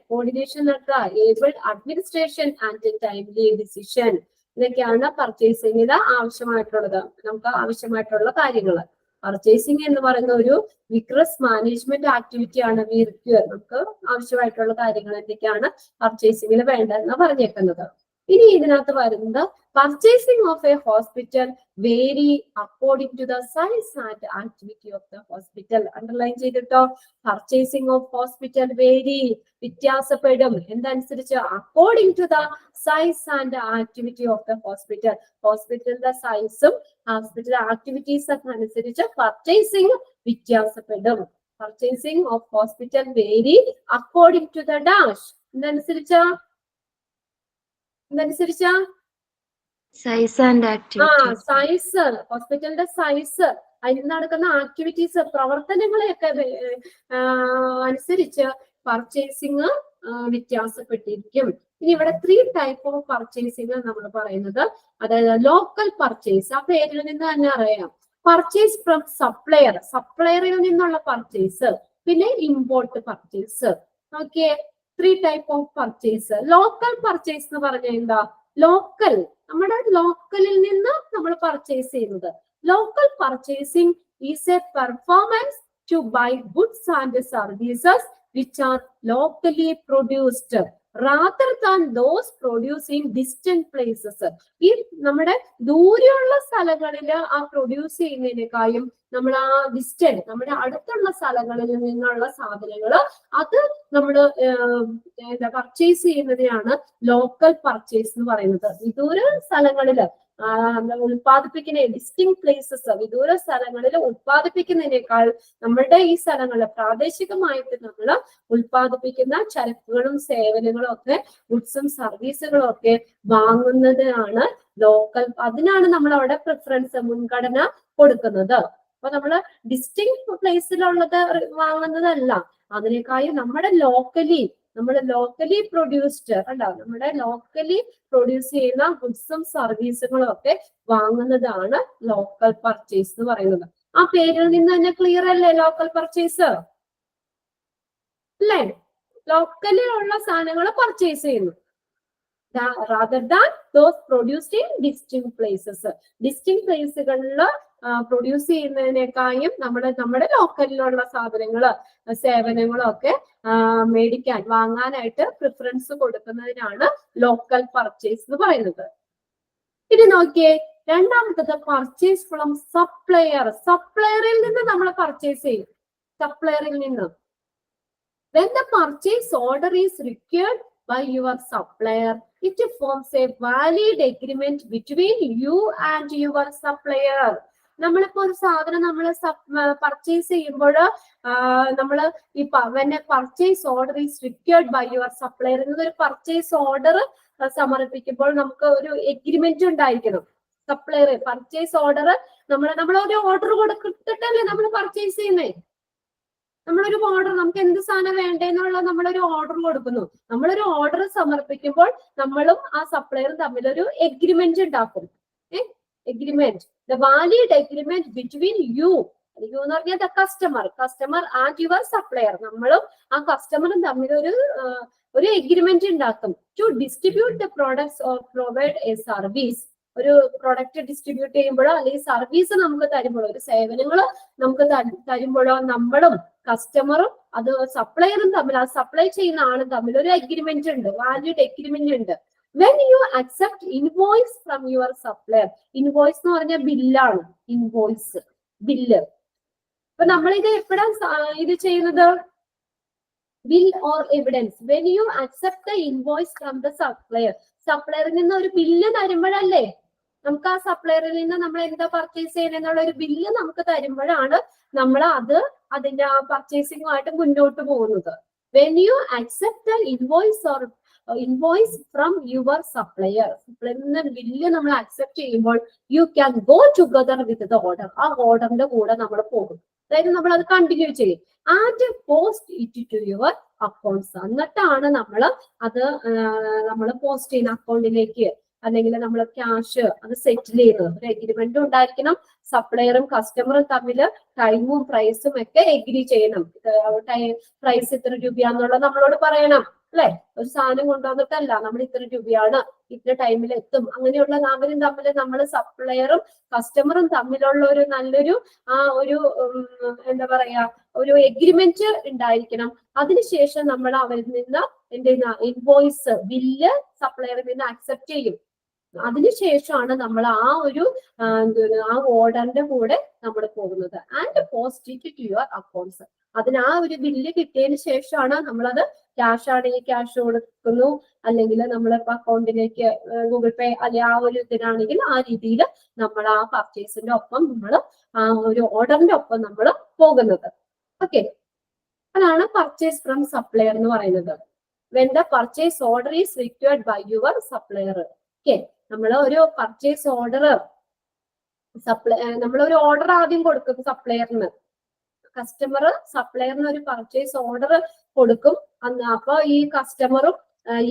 നടത്തുക. Able administration and timely decision. ഇതൊക്കെയാണ് പർച്ചേസിംഗിന് ആവശ്യമായിട്ടുള്ളത്, നമുക്ക് ആവശ്യമായിട്ടുള്ള കാര്യങ്ങൾ. പർച്ചേസിംഗ് എന്ന് പറയുന്ന ഒരു വിഗ്രസ് മാനേജ്മെന്റ് ആക്ടിവിറ്റി ആണ്. നമുക്ക് ആവശ്യമായിട്ടുള്ള കാര്യങ്ങൾ എന്തൊക്കെയാണ് പർച്ചേസിംഗിൽ വേണ്ടതെന്ന് പറഞ്ഞേക്കുന്നത്. ഇനി ഇതിനകത്ത് വരുന്നത് purchasing of a hospital vary according to the size and activity of the hospital. Underline ചെയ്തിട്ടോ. പർച്ചേസിംഗ് ഓഫ് ഹോസ്പിറ്റൽ വേരി, വ്യത്യാസപ്പെടും. എന്തനുസരിച്ച്? According to the size and activity of the hospital. ഹോസ്പിറ്റലിന്റെ സൈസും ഹോസ്പിറ്റൽ ആക്ടിവിറ്റീസ് ഒക്കെ അനുസരിച്ച് പർച്ചേസിംഗ് വ്യത്യാസപ്പെടും. Purchasing of hospital vary according to the dash. എന്തനുസരിച്ചാ? Size and activity. Size, ഹോസ്പിറ്റലിന്റെ സൈസ്, അതിൽ നടക്കുന്ന ആക്ടിവിറ്റീസ്, പ്രവർത്തനങ്ങളെയൊക്കെ അനുസരിച്ച് പർച്ചേസിങ് വ്യത്യാസപ്പെട്ടിരിക്കും. ഇനി ഇവിടെ 3 ടൈപ്പ് ഓഫ് പർച്ചേസിങ് നമ്മൾ പറയുന്നത്. അതായത് ലോക്കൽ പർച്ചേസ്, ആ പേരിൽ നിന്ന് തന്നെ അറിയാം. പർച്ചേസ് ഫ്രം സപ്ലയർ, സപ്ലയറിൽ നിന്നുള്ള പർച്ചേസ്. പിന്നെ import purchase. Okay, 3 type of purchase. Local purchase എന്ന് പറഞ്ഞാൽ എന്താ? ലോക്കൽ, നമ്മുടെ ലോക്കലിൽ നിന്ന് നമ്മൾ പർച്ചേസ് ചെയ്യുന്നത്. Local purchasing is a performance to buy goods and services which are locally produced rather than those produced in distant places. ഈ നമ്മുടെ ദൂരെയുള്ള സ്ഥലങ്ങളിൽ ആ പ്രൊഡ്യൂസ് ചെയ്യുന്നതിനേക്കാളും നമ്മൾ ആ ഡിസ്റ്റന്റ്, നമ്മുടെ അടുത്തുള്ള സ്ഥലങ്ങളിൽ നിന്നുള്ള സാധനങ്ങൾ അത് നമ്മൾ പർച്ചേസ് ചെയ്യുന്നതിനാണ് ലോക്കൽ പർച്ചേസ് എന്ന് പറയുന്നത്. വിദൂര സ്ഥലങ്ങളിൽ ഉത്പാദിപ്പിക്കുന്ന ഡിസ്റ്റിങ് പ്ലേസസ്, വിദൂര സ്ഥലങ്ങളിൽ ഉത്പാദിപ്പിക്കുന്നതിനേക്കാൾ നമ്മുടെ ഈ സ്ഥലങ്ങളിൽ പ്രാദേശികമായിട്ട് നമ്മൾ ഉത്പാദിപ്പിക്കുന്ന ചരക്കുകളും സേവനങ്ങളും ഒക്കെ, ഗുഡ്സും സർവീസുകളും ഒക്കെ വാങ്ങുന്നതിനാണ് ലോക്കൽ. അതിനാണ് നമ്മൾ അവിടെ പ്രിഫറൻസ്, മുൻഗണന കൊടുക്കുന്നത്. അപ്പൊ നമ്മള് ഡിസ്റ്റിങ് പ്ലേസിലുള്ളത് വാങ്ങുന്നതല്ല, അതിനേക്കാളും നമ്മുടെ ലോക്കലി പ്രൊഡ്യൂസ്ഡ് അല്ല, നമ്മുടെ ലോക്കലി പ്രൊഡ്യൂസ് ചെയ്യുന്ന ഗുഡ്സും സർവീസുകളും ഒക്കെ വാങ്ങുന്നതാണ് ലോക്കൽ പർച്ചേസ് എന്ന് പറയുന്നത്. ആ പേരിൽ നിന്ന് തന്നെ ക്ലിയർ അല്ലേ ലോക്കൽ പർച്ചേസ് അല്ലേ? ലോക്കലിലുള്ള സാധനങ്ങൾ പർച്ചേസ് ചെയ്യുന്നു. rather than those produced in distinct places. Distinct പ്ലേസുകളിൽ പ്രൊഡ്യൂസ് ചെയ്യുന്നതിനേക്കാളും നമ്മുടെ ലോക്കലിലുള്ള സാധനങ്ങള് സേവനങ്ങളും ഒക്കെ വാങ്ങാനായിട്ട് പ്രിഫറൻസ് കൊടുക്കുന്നതിനാണ് ലോക്കൽ പർച്ചേസ് എന്ന് പറയുന്നത്. ഇനി നോക്കിയേ, രണ്ടാമത്തത് പർച്ചേസ് ഫ്രം സപ്ലയർ. സപ്ലയറിൽ നിന്ന് നമ്മൾ പർച്ചേസ് ചെയ്യും. സപ്ലയറിൽ നിന്ന് when the purchase order is required by your supplier, it forms a valid agreement between you and your supplier. നമ്മളിപ്പോ ഒരു സാധനം നമ്മൾ പർച്ചേസ് ചെയ്യുമ്പോൾ നമ്മൾ ഈ purchase order is required by your supplier എന്നൊരു പർച്ചേസ് ഓർഡർ സമർപ്പിക്കുമ്പോൾ നമുക്ക് ഒരു എഗ്രിമെന്റ് ഉണ്ടായിരിക്കണം. സപ്ലയർ പർച്ചേസ് ഓർഡർ നമ്മളൊരു ഓർഡർ കൊടുത്തിട്ടല്ലേ നമ്മൾ പർച്ചേസ് ചെയ്യുന്നേ. നമ്മളൊരു ഓർഡർ, നമുക്ക് എന്ത് സാധനം വേണ്ടെന്നുള്ള നമ്മളൊരു ഓർഡർ കൊടുക്കുന്നു. നമ്മളൊരു ഓർഡർ സമർപ്പിക്കുമ്പോൾ നമ്മളും ആ സപ്ലയറും തമ്മിലൊരു എഗ്രിമെന്റ് ഉണ്ടാക്കും. Agreement, the valid agreement between you എന്ന് പറഞ്ഞാൽ the customer and your supplier. നമ്മളും ആ കസ്റ്റമറും തമ്മിൽ ഒരു എഗ്രിമെന്റ് ഉണ്ടാക്കും. To distribute the products or provide a service. ഒരു പ്രൊഡക്റ്റ് ഡിസ്ട്രിബ്യൂട്ട് ചെയ്യുമ്പോഴോ അല്ലെങ്കിൽ സർവീസ് നമുക്ക് തരുമ്പോഴോ, ഒരു സേവനങ്ങൾ നമുക്ക് തരുമ്പോഴോ നമ്മളും കസ്റ്റമറും അത് സപ്ലയറും തമ്മിൽ, ആ സപ്ലൈ ചെയ്യുന്ന ആളും തമ്മിൽ ഒരു എഗ്രിമെന്റ് ഉണ്ട്, വാലിഡ് എഗ്രിമെന്റ് ഉണ്ട്. When you accept invoice from your supplier, invoice എന്ന് പറഞ്ഞ ബില്ലാണ്, ഇൻവോയ്സ് ബില്ല്. അപ്പൊ നമ്മളിത് എപ്പോഴാ ഇത് ചെയ്യുന്നത്? Bill or evidence. When you accept the invoice from the supplier, സപ്ലയറിൽ നിന്ന് ഒരു ബില്ല് തരുമ്പോഴല്ലേ നമുക്ക് ആ സപ്ലയറിൽ നിന്ന് നമ്മൾ എന്താ പർച്ചേസ് ചെയ്യണമെന്നുള്ള ഒരു ബില്ല് നമുക്ക് തരുമ്പോഴാണ് നമ്മൾ അതിന്റെ ആ പർച്ചേസിംഗുമായിട്ട് മുന്നോട്ട് പോകുന്നത്. When you accept the invoice from your supplier, സപ്ലയറിൽ നിന്ന് ബില്ല് നമ്മൾ അക്സെപ്റ്റ് ചെയ്യുമ്പോൾ you can go together with the order, ആ ഓർഡറിന്റെ കൂടെ നമ്മൾ പോകും. അതായത് നമ്മൾ അത് കണ്ടിന്യൂ ചെയ്യും. And post it to your accounts, എന്നിട്ടാണ് നമ്മൾ പോസ്റ്റ് ചെയ്യുന്ന അക്കൗണ്ടിലേക്ക്, അല്ലെങ്കിൽ നമ്മൾ ക്യാഷ് അത് സെറ്റിൽ ചെയ്യുന്നത്. ഒരു എഗ്രിമെന്റ് ഉണ്ടായിരിക്കണം, സപ്ലയറും കസ്റ്റമറും തമ്മിൽ ടൈമും പ്രൈസും ഒക്കെ എഗ്രി ചെയ്യണം. പ്രൈസ് ഇത്ര രൂപയാന്നുള്ളത് നമ്മളോട് പറയണം, അല്ലെ? ഒരു സാധനം കൊണ്ടുവന്നിട്ടല്ല നമ്മൾ ഇത്ര രൂപയാണ്, ഇത്ര ടൈമിൽ എത്തും, അങ്ങനെയുള്ള അവരും തമ്മിൽ നമ്മൾ സപ്ലയറും കസ്റ്റമറും തമ്മിലുള്ള ഒരു നല്ലൊരു എന്താ പറയാ ഒരു എഗ്രിമെന്റ് ഉണ്ടായിരിക്കണം. അതിനുശേഷം നമ്മൾ അവരിൽ നിന്ന് ഇൻവോയ്സ് ബില്ല് സപ്ലയറിൽ നിന്ന് അക്സെപ്റ്റ് ചെയ്യും. അതിനുശേഷമാണ് നമ്മൾ ആ ഓർഡറിന്റെ കൂടെ നമ്മൾ പോകുന്നത്. And post it to your accounts, അതിന് ആ ഒരു ബില്ല് കിട്ടിയതിന് ശേഷമാണ് നമ്മളത് ക്യാഷ് ആണെങ്കിൽ ക്യാഷ് കൊടുക്കുന്നു, അല്ലെങ്കിൽ നമ്മളിപ്പോ അക്കൗണ്ടിലേക്ക് ഗൂഗിൾ പേ അല്ലെ ആ ഒരു ഇതിനാണെങ്കിൽ ആ രീതിയിൽ നമ്മൾ ആ പർച്ചേസിന്റെ ഒപ്പം നമ്മൾ ആ ഒരു ഓർഡറിന്റെ ഒപ്പം നമ്മൾ പോകുന്നത്. ഓക്കെ, അതാണ് പർച്ചേസ് ഫ്രം സപ്ലയർ എന്ന് പറയുന്നത്. When the purchase order is required by your supplier. Okay, നമ്മൾ ഒരു പർച്ചേസ് ഓർഡർ നമ്മളൊരു ഓർഡർ ആദ്യം കൊടുക്കും സപ്ലയറിന്. കസ്റ്റമർ സപ്ലയറിന് ഒരു പർച്ചേസ് ഓർഡർ കൊടുക്കും. അപ്പൊ ഈ കസ്റ്റമറും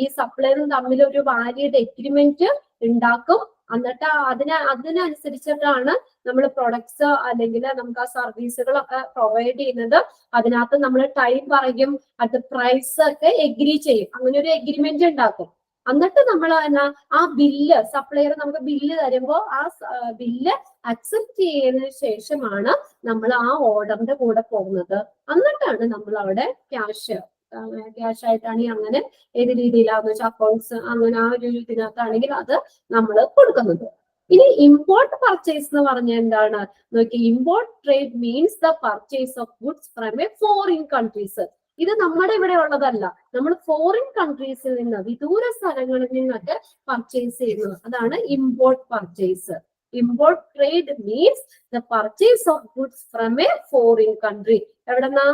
ഈ സപ്ലയറും തമ്മിൽ ഒരു വാലിഡ് എഗ്രിമെന്റ് ഉണ്ടാക്കും. എന്നിട്ട് അതിനനുസരിച്ചിട്ടാണ് നമ്മൾ പ്രൊഡക്ട്സ് അല്ലെങ്കിൽ നമുക്ക് ആ സർവീസുകളൊക്കെ പ്രൊവൈഡ് ചെയ്യുന്നത്. അതിനകത്ത് നമ്മൾ ടൈം പറയും, അത് പ്രൈസ് ഒക്കെ എഗ്രി ചെയ്യും. അങ്ങനെ ഒരു എഗ്രിമെന്റ് ഉണ്ടാക്കും. എന്നിട്ട് നമ്മൾ ആ ബില്ല് സപ്ലയർ നമുക്ക് ബില്ല് തരുമ്പോൾ ആ ബില്ല് അക്സെപ്റ്റ് ചെയ്തതിനു ശേഷമാണ് നമ്മൾ ആ ഓർഡറിന്റെ കൂടെ പോകുന്നത്. എന്നിട്ടാണ് നമ്മൾ അവിടെ ക്യാഷ് ആയിട്ടാണെങ്കിൽ അങ്ങനെ ഏത് രീതിയിലാണെന്ന് വെച്ചാൽ അക്കൗണ്ട്സ് അങ്ങനെ ആ ഒരു ഇതിനകത്താണെങ്കിൽ അത് നമ്മൾ കൊടുക്കുന്നത്. ഇനി ഇമ്പോർട്ട് പർച്ചേസ് എന്ന് പറഞ്ഞ എന്താണ് നോക്കി. Import trade means the purchase of goods from A foreign countries. ഇത് നമ്മുടെ ഇവിടെ ഉള്ളതല്ല, നമ്മൾ ഫോറിൻ കൺട്രീസിൽ നിന്ന് വിദൂര സ്ഥലങ്ങളിൽ നിന്നൊക്കെ പർച്ചേസ് ചെയ്യുന്നത്. അതാണ് import purchase. Import trade means the purchase of goods from A foreign country. എവിടെന്നാ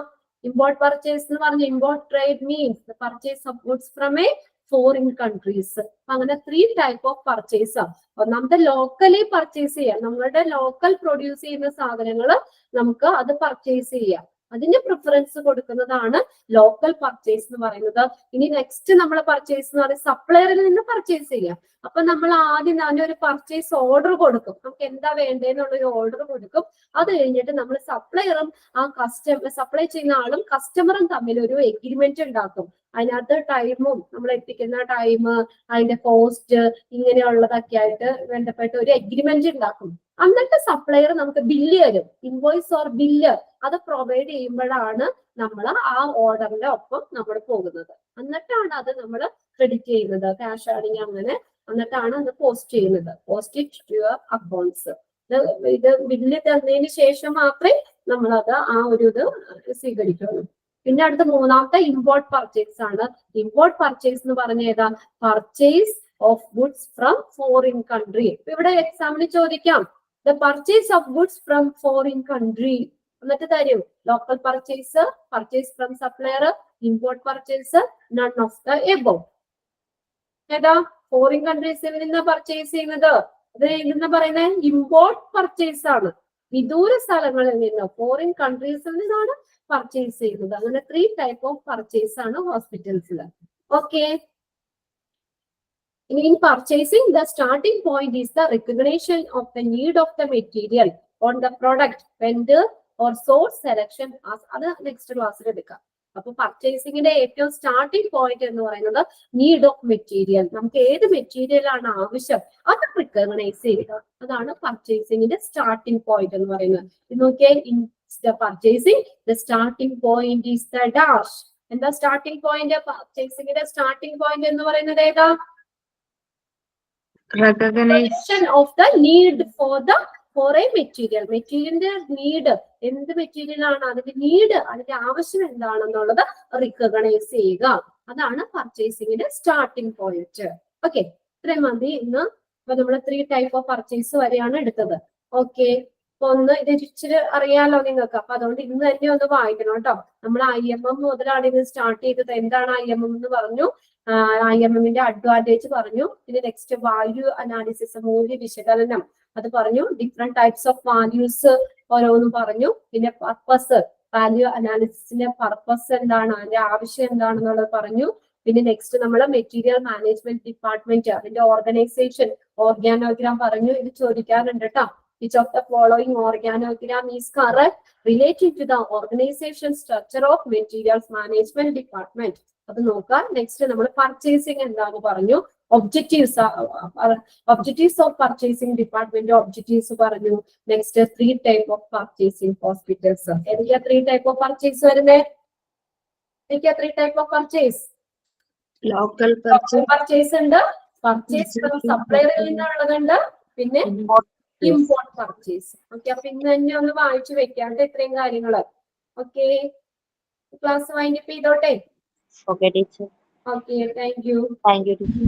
ഇമ്പോർട്ട് പർച്ചേസ് എന്ന് പറഞ്ഞ import trade means the purchase of goods from A foreign countries. അങ്ങനെ 3 ടൈപ്പ് ഓഫ് പർച്ചേസ്. ഒന്നാമത്തെ ലോക്കലി പർച്ചേസ് ചെയ്യാം, നമ്മളുടെ local produce ചെയ്യുന്ന സാധനങ്ങൾ നമുക്ക് അത് പർച്ചേസ് ചെയ്യാം. അതിന് പ്രിഫറൻസ് കൊടുക്കുന്നതാണ് ലോക്കൽ പർച്ചേസ് എന്ന് പറയുന്നത്. ഇനി നെക്സ്റ്റ് നമ്മൾ പർച്ചേസ് എന്ന് പറയുന്നത് സപ്ലയറിൽ നിന്ന് പർച്ചേസ് ചെയ്യാം. അപ്പൊ നമ്മൾ ആദ്യം ഒരു പർച്ചേസ് ഓർഡർ കൊടുക്കും, നമുക്ക് എന്താ വേണ്ടതെന്നുള്ളൊരു ഓർഡർ കൊടുക്കും. അത് കഴിഞ്ഞിട്ട് നമ്മൾ സപ്ലയറും സപ്ലൈ ചെയ്യുന്ന ആളും കസ്റ്റമറും തമ്മിൽ ഒരു എഗ്രിമെന്റ് ഉണ്ടാക്കും. അതിനകത്ത് ടൈമും നമ്മൾ എത്തിക്കുന്ന ടൈം, അതിന്റെ കോസ്റ്റ്, ഇങ്ങനെയുള്ളതൊക്കെ ആയിട്ട് ബന്ധപ്പെട്ട് ഒരു എഗ്രിമെന്റ് ഉണ്ടാക്കും. എന്നിട്ട് സപ്ലയർ നമുക്ക് ബില്ല് തരും, ഇൻവോയ്സ് ഓർ ബില്ല്. അത് പ്രൊവൈഡ് ചെയ്യുമ്പോഴാണ് നമ്മൾ ആ ഓർഡറിന്റെ ഒപ്പം നമ്മൾ പോകുന്നത്. എന്നിട്ടാണ് അത് നമ്മൾ ക്രെഡിറ്റ് ചെയ്യുന്നത്, ക്യാഷ് ആണെങ്കിൽ അങ്ങനെ. എന്നിട്ടാണ് അത് പോസ്റ്റ് ചെയ്യുന്നത്, post it to your accounts. ഇത് ബില്ല് തന്നതിന് ശേഷം മാത്രമേ നമ്മളത് ആ ഒരു ഇത് സ്വീകരിക്കുള്ളൂ. പിന്നെ അടുത്ത മൂന്നാമത്തെ ഇമ്പോർട്ട് പർച്ചേസ് ആണ്. ഇമ്പോർട്ട് പർച്ചേസ് എന്ന് പറഞ്ഞ ഏതാ? Purchase of goods from foreign country. ഇവിടെ എക്സാമിന് ചോദിക്കാം, the purchase of goods from foreign country എന്നിട്ട് തരും. Local purchase, purchase from supplier, import purchase, none of the above. ഏതാ? ഫോറിൻ കൺട്രീസിൽ നിന്ന് പർച്ചേസ് ചെയ്യുന്നത്. അത് എന്ന് പറയുന്നത് ഇമ്പോർട്ട് പർച്ചേസ് ആണ്. വിദൂര സ്ഥലങ്ങളിൽ നിന്ന് ഫോറിൻ കൺട്രീസിൽ നിന്നാണ് പർച്ചേസ് ചെയ്യുന്നത്. അങ്ങനെ 3 ടൈപ്പ് ഓഫ് പർച്ചേസ് ആണ് ഹോസ്പിറ്റൽസിൽ. Okay, in purchasing, the starting point is the recognition of the need of the material on the product, vendor or source selection. അത് നെക്സ്റ്റ് ക്ലാസ്സിൽ എടുക്കാം. അപ്പൊ പർച്ചേസിംഗിന്റെ ഏറ്റവും സ്റ്റാർട്ടിംഗ് പോയിന്റ് എന്ന് പറയുന്നത് നീഡ് ഓഫ് മെറ്റീരിയൽ. നമുക്ക് ഏത് മെറ്റീരിയൽ ആണ് ആവശ്യം അത് റിക്കഗ്നൈസ് ചെയ്യുക. അതാണ് പർച്ചേസിംഗിന്റെ സ്റ്റാർട്ടിംഗ് പോയിന്റ് എന്ന് പറയുന്നത്. നോക്കിയേ, in purchasing the starting point is the dash. എന്താ സ്റ്റാർട്ടിംഗ് പോയിന്റ്? പർച്ചേസിംഗിന്റെ സ്റ്റാർട്ടിംഗ് പോയിന്റ് എന്ന് പറയുന്നത് ഏതാ? Recognition of the need for a material. മെറ്റീരിയലിന്റെ നീഡ്, എന്ത് മെറ്റീരിയൽ ആണ്, അതിന്റെ നീഡ്, അതിന്റെ ആവശ്യം എന്താണെന്നുള്ളത് റിക്കഗ്നൈസ് ചെയ്യുക. അതാണ് പർച്ചേസിംഗിന്റെ സ്റ്റാർട്ടിംഗ് പോയിന്റ്. ഓക്കെ, ഇത്രയും മതി ഇന്ന്. അപ്പൊ നമ്മൾ 3 ടൈപ്പ് ഓഫ് പർച്ചേസ് വരെയാണ് എടുത്തത്. ഓക്കെ, അപ്പൊ ഒന്ന് ഇത് ഇച്ചിരി അറിയാലോ നിങ്ങൾക്ക്. അപ്പൊ അതുകൊണ്ട് ഇന്ന് തന്നെ ഒന്ന് വായിക്കണം കേട്ടോ. നമ്മൾ IMM മുതലാണ് ഇത് സ്റ്റാർട്ട് ചെയ്തത്. എന്താണ് IMM എന്ന് പറഞ്ഞു, IMM-ന്റെ അഡ്വാൻറ്റേജ് പറഞ്ഞു. പിന്നെ നെക്സ്റ്റ് വാല്യൂ അനാലിസിസ്, മൂല്യ വിശകലനം അത് പറഞ്ഞു. ഡിഫറെന്റ് ടൈപ്സ് ഓഫ് വാല്യൂസ് ഓരോന്നും പറഞ്ഞു. പിന്നെ പർപ്പസ്, വാല്യൂ അനാലിസിസിന്റെ പർപ്പസ് എന്താണ്, അതിന്റെ ആവശ്യം എന്താണെന്നുള്ളത് പറഞ്ഞു. പിന്നെ നെക്സ്റ്റ് നമ്മൾ മെറ്റീരിയൽ മാനേജ്മെന്റ് ഡിപ്പാർട്ട്മെന്റ്, അതിന്റെ ഓർഗനൈസേഷൻ, ഓർഗാനോഗ്രാം പറഞ്ഞു. ഇത് ചോദിക്കാറുണ്ട് കേട്ടോ. Which of the following organogram is correct related to the organization structure of materials management department? അത് നോക്കാം. നെക്സ്റ്റ് നമ്മൾ പർച്ചേസിംഗ് എന്താന്ന് പറഞ്ഞു. Objectives of purchasing department objectives പറഞ്ഞു. Next 3 type of purchasing hospitals. ഏതൊക്കെയാ 3 ടൈപ്പ് ഓഫ് പർച്ചേസ് വരുന്നേ? ഏതൊക്കെയാ 3 type of purchase? Local purchase ഉണ്ട്, പർച്ചേസ് സപ്ലയറിൽ നിന്നുള്ളതുണ്ട്, പിന്നെ ഇമ്പോർട്ട് പർച്ചേസ്. ഓക്കെ, അപ്പൊ ഇന്ന് തന്നെ ഒന്ന് വായിച്ചു വെക്കാണ്ട് ഇത്രയും കാര്യങ്ങള്. ഓക്കെ, ക്ലാസ് വൈൻഡപ്പ് ചെയ്തോട്ടെ. Okay, teacher. Okay, thank you. Thank you, teacher.